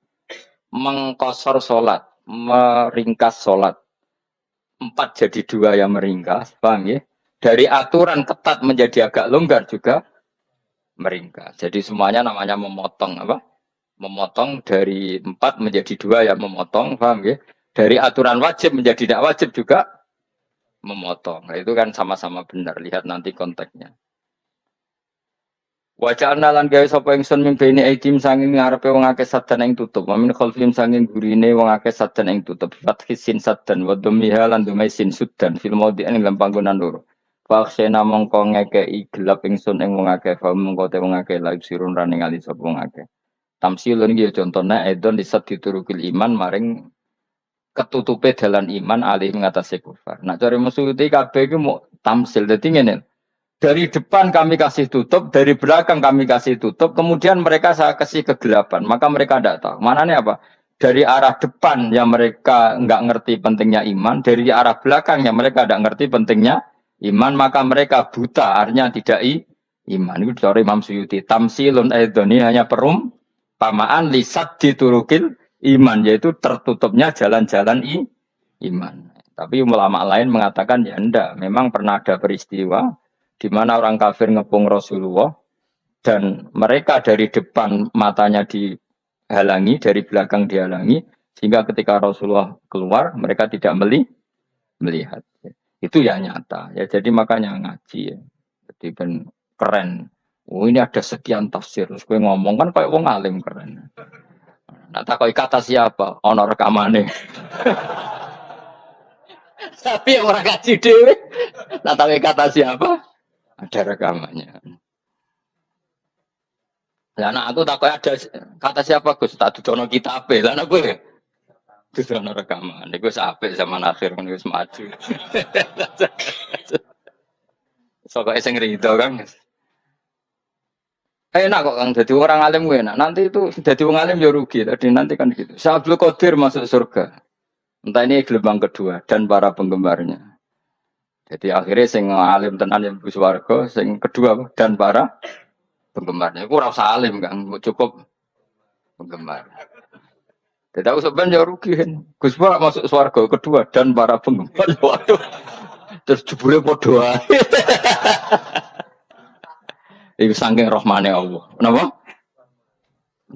mengkosor sholat, meringkas sholat 4 jadi 2 yang meringkas, paham ya? Dari aturan ketat menjadi agak longgar juga meringkas. Jadi semuanya namanya memotong apa? Memotong dari 4 menjadi 2 yang memotong, paham ya? Dari aturan wajib menjadi tidak wajib juga memotong. Nah, itu kan sama-sama benar. Lihat nanti konteksnya. Wajahna lan gawe sapa ingsun mimpini aidim sanging ngarepe wong akeh sadan ing tutup. Mamin khalfim sanging gurine wong akeh sadan ing tutup. Fathisin sadan wa dhammiha lan dumaisin sudan fil maudhi'in ing panggonan loro. Faksena mongko ngekeki gelap ingsun ing wong akeh fa mongko te wong akeh la sirun ra ningali sapa wong akeh. Tamsilun iki contone edon disat diturukil iman maring ketutupe dalan iman alih mengatasi kufar. Nah, cari musuh itu kabeh iki mau tamsil. Dadi ngene. Dari depan kami kasih tutup, dari belakang kami kasih tutup, kemudian mereka saya kasih kegelapan. Maka mereka tidak tahu. Mananya apa? Dari arah depan yang mereka nggak ngerti pentingnya iman, dari arah belakang yang mereka tidak ngerti pentingnya iman, maka mereka buta, artinya tidak iman. Itu dari Imam Suyuti. Tamsilun aidoni hanya perumpamaan lisat diturukil iman, yaitu tertutupnya jalan-jalan iman. Tapi ulama lain mengatakan ya enggak, memang pernah ada peristiwa di mana orang kafir ngepung Rasulullah dan mereka dari depan matanya dihalangi, dari belakang dihalangi, sehingga ketika Rasulullah keluar mereka tidak melihat. Itu ya nyata. Ya jadi makanya ngaji ya. Jadi ben keren. Oh ini ada sekian tafsir. Terus gue ngomong kan kayak wong alim keren. Nah takoi kata siapa? Ono rekamane. Tapi orang ngaji dhewe. Nah takoi kata siapa? Ada rekamannya. Lah anak aku takoi ada kata siapa Gus? Tak dudono kitabe. Lah anak gue dudono rekaman. Iku wis apik zaman akhir ngono wis maju. Sokoke sing rido kan. Enak kok Kang jadi orang alim gue enak. Nanti itu jadi orang alim ya rugi. Tadi nanti kan gitu. Syaikhul Qadir masuk surga. Entah ini gelombang kedua dan para penggemarnya. Jadi akhirnya sing alim tenan yang bus warga, sing kedua dan para penggemarnya. Aku rasa alim kan, cukup penggemar. Jadi aku sebenarnya rugi kan. Gus Pak masuk swarga kedua dan para penggemar. Waduh. Terus jebule padha ae. Iku saking rahmane Allah. Kenapa?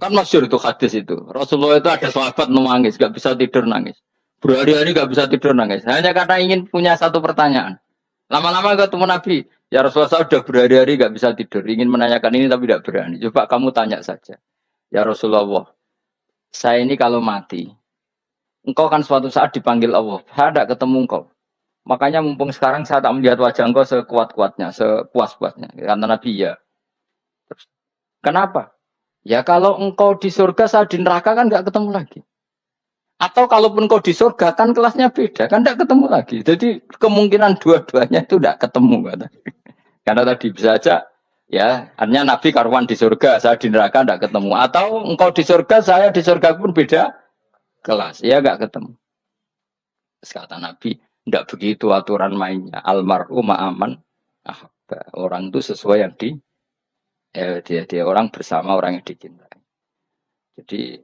Kan masyhur itu hadis itu. Rasulullah itu ada sahabat nangis, gak bisa tidur nangis. Berhari-hari gak bisa tidur nangis. Hanya karena ingin punya satu pertanyaan. Lama-lama ketemu Nabi, ya Rasulullah saya sudah berhari-hari gak bisa tidur. Ingin menanyakan ini tapi tidak berani. Coba kamu tanya saja. Ya Rasulullah, saya ini kalau mati, engkau kan suatu saat dipanggil Allah. Saya tidak ketemu engkau. Makanya mumpung sekarang saya tak melihat wajah engkau sekuat-kuatnya, sepuas-puasnya. Kata Nabi ya. Kenapa? Ya kalau engkau di surga, saya di neraka kan nggak ketemu lagi. Atau kalaupun kau di surga kan kelasnya beda, kan tidak ketemu lagi. Jadi kemungkinan dua-duanya itu tidak ketemu. Kata. Karena tadi bisa aja, ya artinya Nabi karuan di surga, saya di neraka tidak ketemu. Atau engkau di surga, saya di surga pun beda kelas, ya nggak ketemu. Kata Nabi, tidak begitu aturan mainnya. Almarhum ma'aman, orang itu sesuai yang dia orang bersama orang yang dicintai. Jadi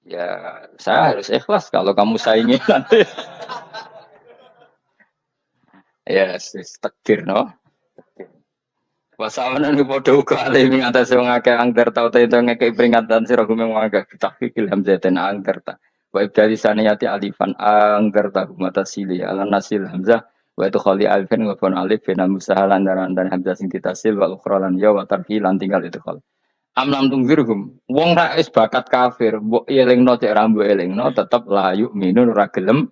ya saya harus ikhlas kalau kamu saingi nanti. Ya, takdir no. Pasawanan ku padha uga ale ing atase wong akeh angger tau te ngekeki peringatan sira gumeng wong akeh tahqiqil hamzaten angger ta. Wa ibdali saniyati alifan angger ta mata sili ala nasil hamzah wa itu khali alifan wa fon alif bina musahalan dan hamzah sing ditasil wal ukhra lan ya wa tarfi lan tinggal itu khal. Amlam tungzirhum wong ra wis bakat kafir mbok elingno cek ra mbok elingno tetep layu minun ora gelem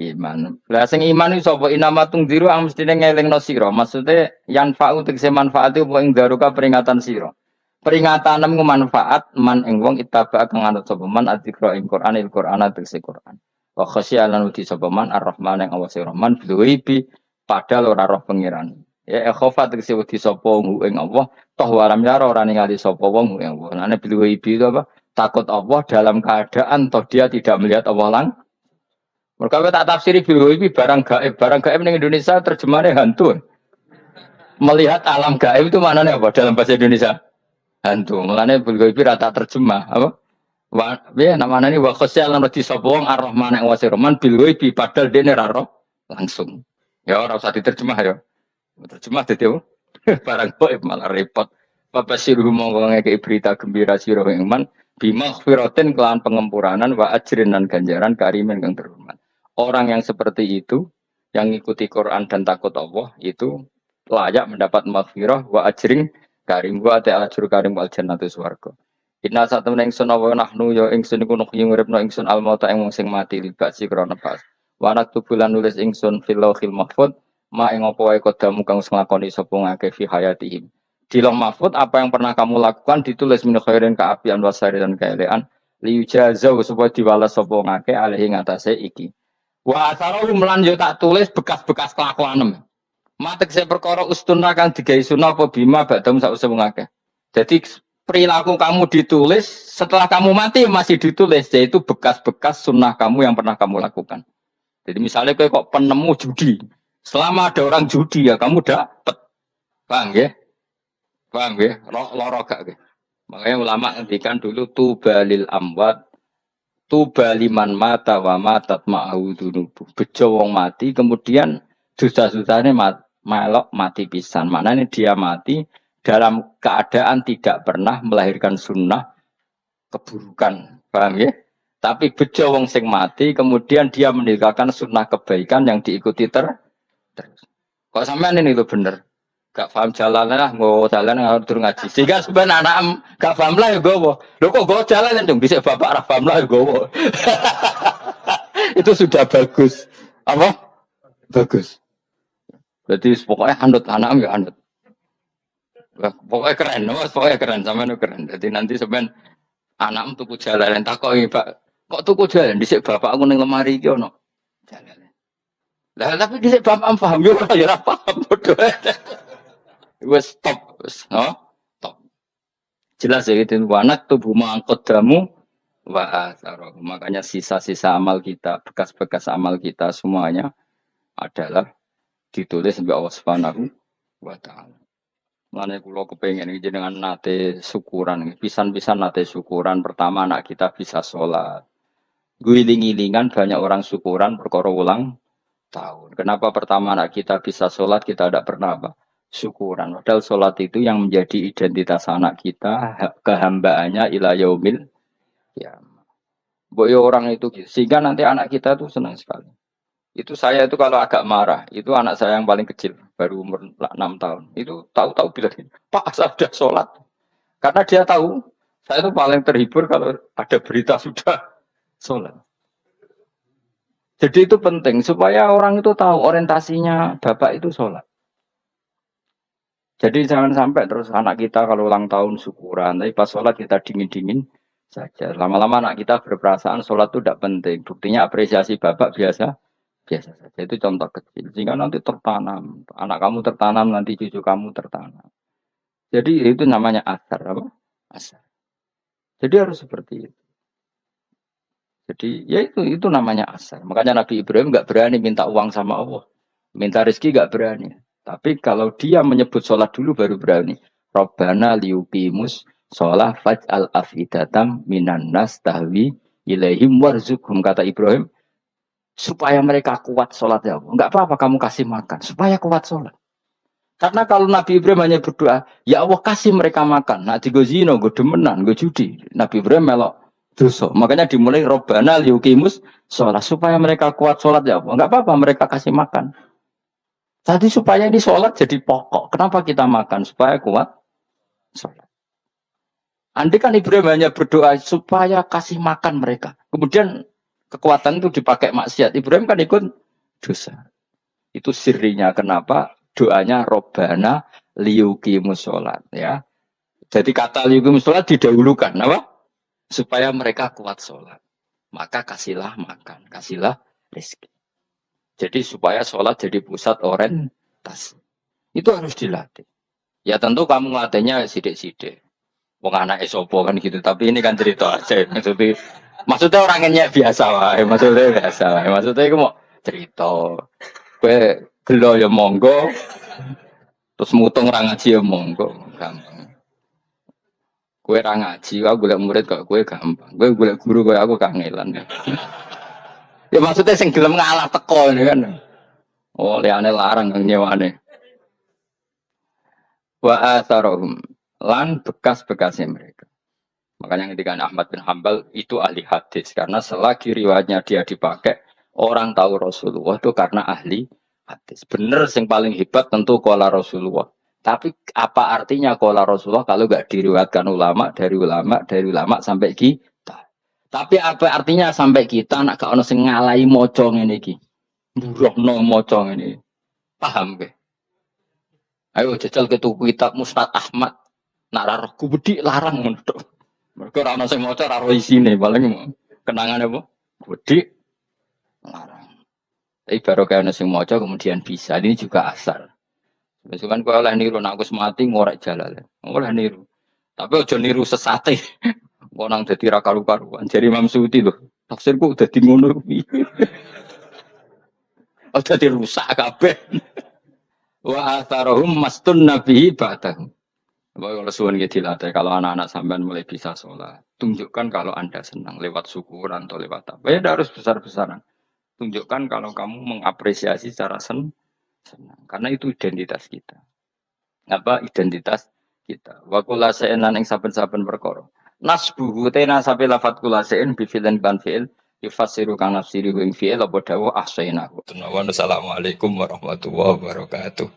iman. Lah sing iman iku sapa inamatung diru ang mestine ngelingno sira. Maksude yan fa'u tegese manfaat iku ing daruka peringatan sira. Peringatanem ku manfaat man ing wong ittaba kang anut sapa man adzikra ing Quran il Quran tegese Quran. Wa khasya lan uti sapa man ar-Rahman ing awase Rahman bihi padahal ora roh pangeran. Ya khofa tegese uti sapa ing Allah toh waram yara ora ningali sapa wong ing Allah. Nane bihi itu apa? Takut Allah dalam keadaan toh dia tidak melihat Allah langsung. Mereka tak tafsiri biologi barang gaib. Barang gaib di Indonesia terjemahannya hantu. Melihat alam gaib itu maknanya apa dalam bahasa Indonesia? Hantu. Maknanya biologi rata terjemah. Apa? Ya namanya ini wakosya lan rodi sopong ar-Rahman yang wasirman biologi padahal dia neraro langsung. Ya orang usah diterjemah ya. Terjemah dadi apa? Barang gaib malah repot. Babasiru monggo ngekei berita gembira sira ing iman bimaghfiratin kelawan pengempuranan wa ajrin dan ganjaran karimen kang terhormat. Orang yang seperti itu, yang mengikuti Quran dan takut Allah, itu layak mendapat maghfirah wa ajring karim wa ta'ajur karim wal jannatu swarga. Inna satamna ingsun wa nahnu ya ingsun iku nuhyi nguripno ingsun al mauta ing wong sing mati libasi krana pas. Wa naktubulan nulis ingsun fil lauhil mahfuz ma ing apa wae kodamu kang nglakoni sapa ngake fi hayatihim. Di lauh mahfuz apa yang pernah kamu lakukan ditulis min khairin kaapian wasari dan kaelean liujazau supaya diwales sapa ngake alih ngatasé iki. Wa asarohum lan yo tak tulis bekas-bekas kelakuanem. Matek saya perkara ustuna kang digawe sunah apa bima badam sause wong akeh. Jadi perilaku kamu ditulis setelah kamu mati masih ditulis yaitu bekas-bekas sunnah kamu yang pernah kamu lakukan. Jadi misalnya kok penemu judi. Selama ada orang judi ya kamu dapat. Paham ya? Paham ya? Loro gak ya? Makanya ulama ngendikan dulu tubalil amwat tuba liman mata wa matat ma'ahu dunubu. Bejo wong mati kemudian dosa-dosanya melok mati pisan. Maknanya dia mati dalam keadaan tidak pernah melahirkan sunnah keburukan. Paham ya? Tapi bejo wong sing mati kemudian dia meninggalkan sunnah kebaikan yang diikuti terus. Kok sampean ini lo bener? Gak paham jalan lah, mau jalan harus turun ngaji. Sehingga sebenarnya anak gak paham lah ya gue. Lo kok gue jalan dong? Bisa bapak rah paham lah ya gue. Itu sudah bagus. Apa? Bagus. Berarti pokoknya anut anak ya anut. Pokoknya keren, pokoknya keren sama nu keren. Jadi nanti sebenarnya anak tuku jalan tak kok ini pak. Kok tuku jalan? Disik bapak aku neng lemari gitu no. Jalan. Lah tapi disik bapak paham yo ya paham bodoh. Wes stop, no? Stop. Jelas ya itu wanak tubuh mangkot damu wa asaro. Makanya sisa-sisa amal kita, bekas-bekas amal kita semuanya adalah ditulis sampai Allah Subhanahu wa taala. Mane kula kepengin iki jenengan nate syukuran, pisan-pisan nate syukuran. Pertama anak kita bisa sholat. Guling-gilingan banyak orang syukuran perkara ulang tahun. Kenapa pertama anak kita bisa sholat kita tidak pernah apa? Syukuran. Padahal sholat itu yang menjadi identitas anak kita, kehambaannya ila yaumil ya. Boyo orang itu gitu. Sehingga nanti anak kita tuh senang sekali. Itu saya itu kalau agak marah, itu anak saya yang paling kecil, baru umur 6 tahun. Itu tahu-tahu bilang, Pak saya sudah sholat. Karena dia tahu Saya itu paling terhibur kalau ada berita sudah sholat. Jadi itu penting supaya orang itu tahu orientasinya bapak itu sholat. Jadi jangan sampai terus anak kita kalau ulang tahun syukuran, tapi pas sholat kita dingin-dingin saja. Lama-lama anak kita berperasaan sholat itu tidak penting. Buktinya apresiasi bapak biasa biasa saja. Itu contoh kecil. Sehingga nanti tertanam, anak kamu tertanam, nanti cucu kamu tertanam. Jadi itu namanya asar, apa? Asar. Jadi harus seperti itu. Jadi ya itu namanya asar. Makanya Nabi Ibrahim nggak berani minta uang sama Allah, minta rezeki nggak berani. Tapi kalau dia menyebut sholat dulu baru berani. Robbana liuqimus sholat faj'al afidatam minan nas tahwi ilaihim warzuqhum, kata Ibrahim, supaya mereka kuat sholat ya Allah. Enggak apa-apa kamu kasih makan supaya kuat sholat. Karena kalau Nabi Ibrahim hanya berdoa, ya Allah kasih mereka makan. Nah, gue zino, gue demenan, gue judi. Nabi Ibrahim melok dosa. Makanya dimulai Robbana liuqimus sholat supaya mereka kuat sholat ya Allah. Enggak apa-apa mereka kasih makan. Tadi supaya ini sholat jadi pokok. Kenapa kita makan? Supaya kuat sholat. Andai kan Ibrahim hanya berdoa supaya kasih makan mereka. Kemudian kekuatan itu dipakai maksiat. Ibrahim kan ikut dosa. Itu sirinya kenapa doanya Robbana liuqimus sholat. Ya. Jadi kata liuqimus sholat didahulukan. Apa? Supaya mereka kuat sholat. Maka kasihlah makan. Kasihlah rezeki. Jadi supaya sholat jadi pusat orientasi. Itu harus dilatih. Ya tentu kamu ngelatihnya sidik-sidik. Wong anak esopo kan gitu. Tapi ini kan cerita aja. Maksudnya orangnya biasa lah. Maksudnya biasa lah. Maksudnya itu mau cerita. Kue gelo ya monggo. Terus mutung ra ngaji ya monggo. Gampang. Kue ra ngaji, aku golek murid kok kue gampang. Kue golek guru kue aku kangelan. Ya maksudnya sing gelem ngalah teko ini kan. Oh, liane larang kang nyewane. Wa atharohum lan bekas-bekasnya mereka. Makanya ketika Ahmad bin Hambal itu ahli hadis karena selagi riwayatnya dia dipakai orang tahu Rasulullah itu karena ahli hadis. Bener yang paling hebat tentu qala Rasulullah. Tapi apa artinya qala Rasulullah kalau enggak diriwayatkan ulama dari ulama sampai kita. Tapi apa artinya sampai kita nak gak ono sing ngalahi maca ngene iki. Mburohno maca ngene. Paham ke? Ayo jajal ke tuku kitab Mustad Ahmad. Nak ra roh gubedi larang ngono tok. Mergo ora ono sing maca ora roh isine, paling kenangan apa? Gubedi larang. Tapi baru kayak ono sing maca kemudian bisa. Ini juga asal. Misalkan kau oleh niru nak aku mati ngorek jalan. Oleh niru. Tapi aja niru sesate. Kok nang dadi ra karu-karuan. Jadi Imam Suyuti lho. Tafsirku dadi ngono kuwi. Oh dadi rusak kabeh. Wa atharahum mastun nabi ba'dahu. Kalau suwun gitu dilatih, kalau anak-anak sampean mulai bisa sholat, tunjukkan kalau Anda senang lewat syukuran atau lewat apa. Ya harus besar-besaran. Tunjukkan kalau kamu mengapresiasi secara senang. Karena itu identitas kita. Apa identitas kita? Wa kula sa'enan ing saben-saben perkara. Nasbuhu tena sampai lafat kula sa'en bi fi'lin kan fi'il yufasiru kang nafsiri ing fi'il apa dawuh ahsainahu. Assalamualaikum warahmatullahi wabarakatuh.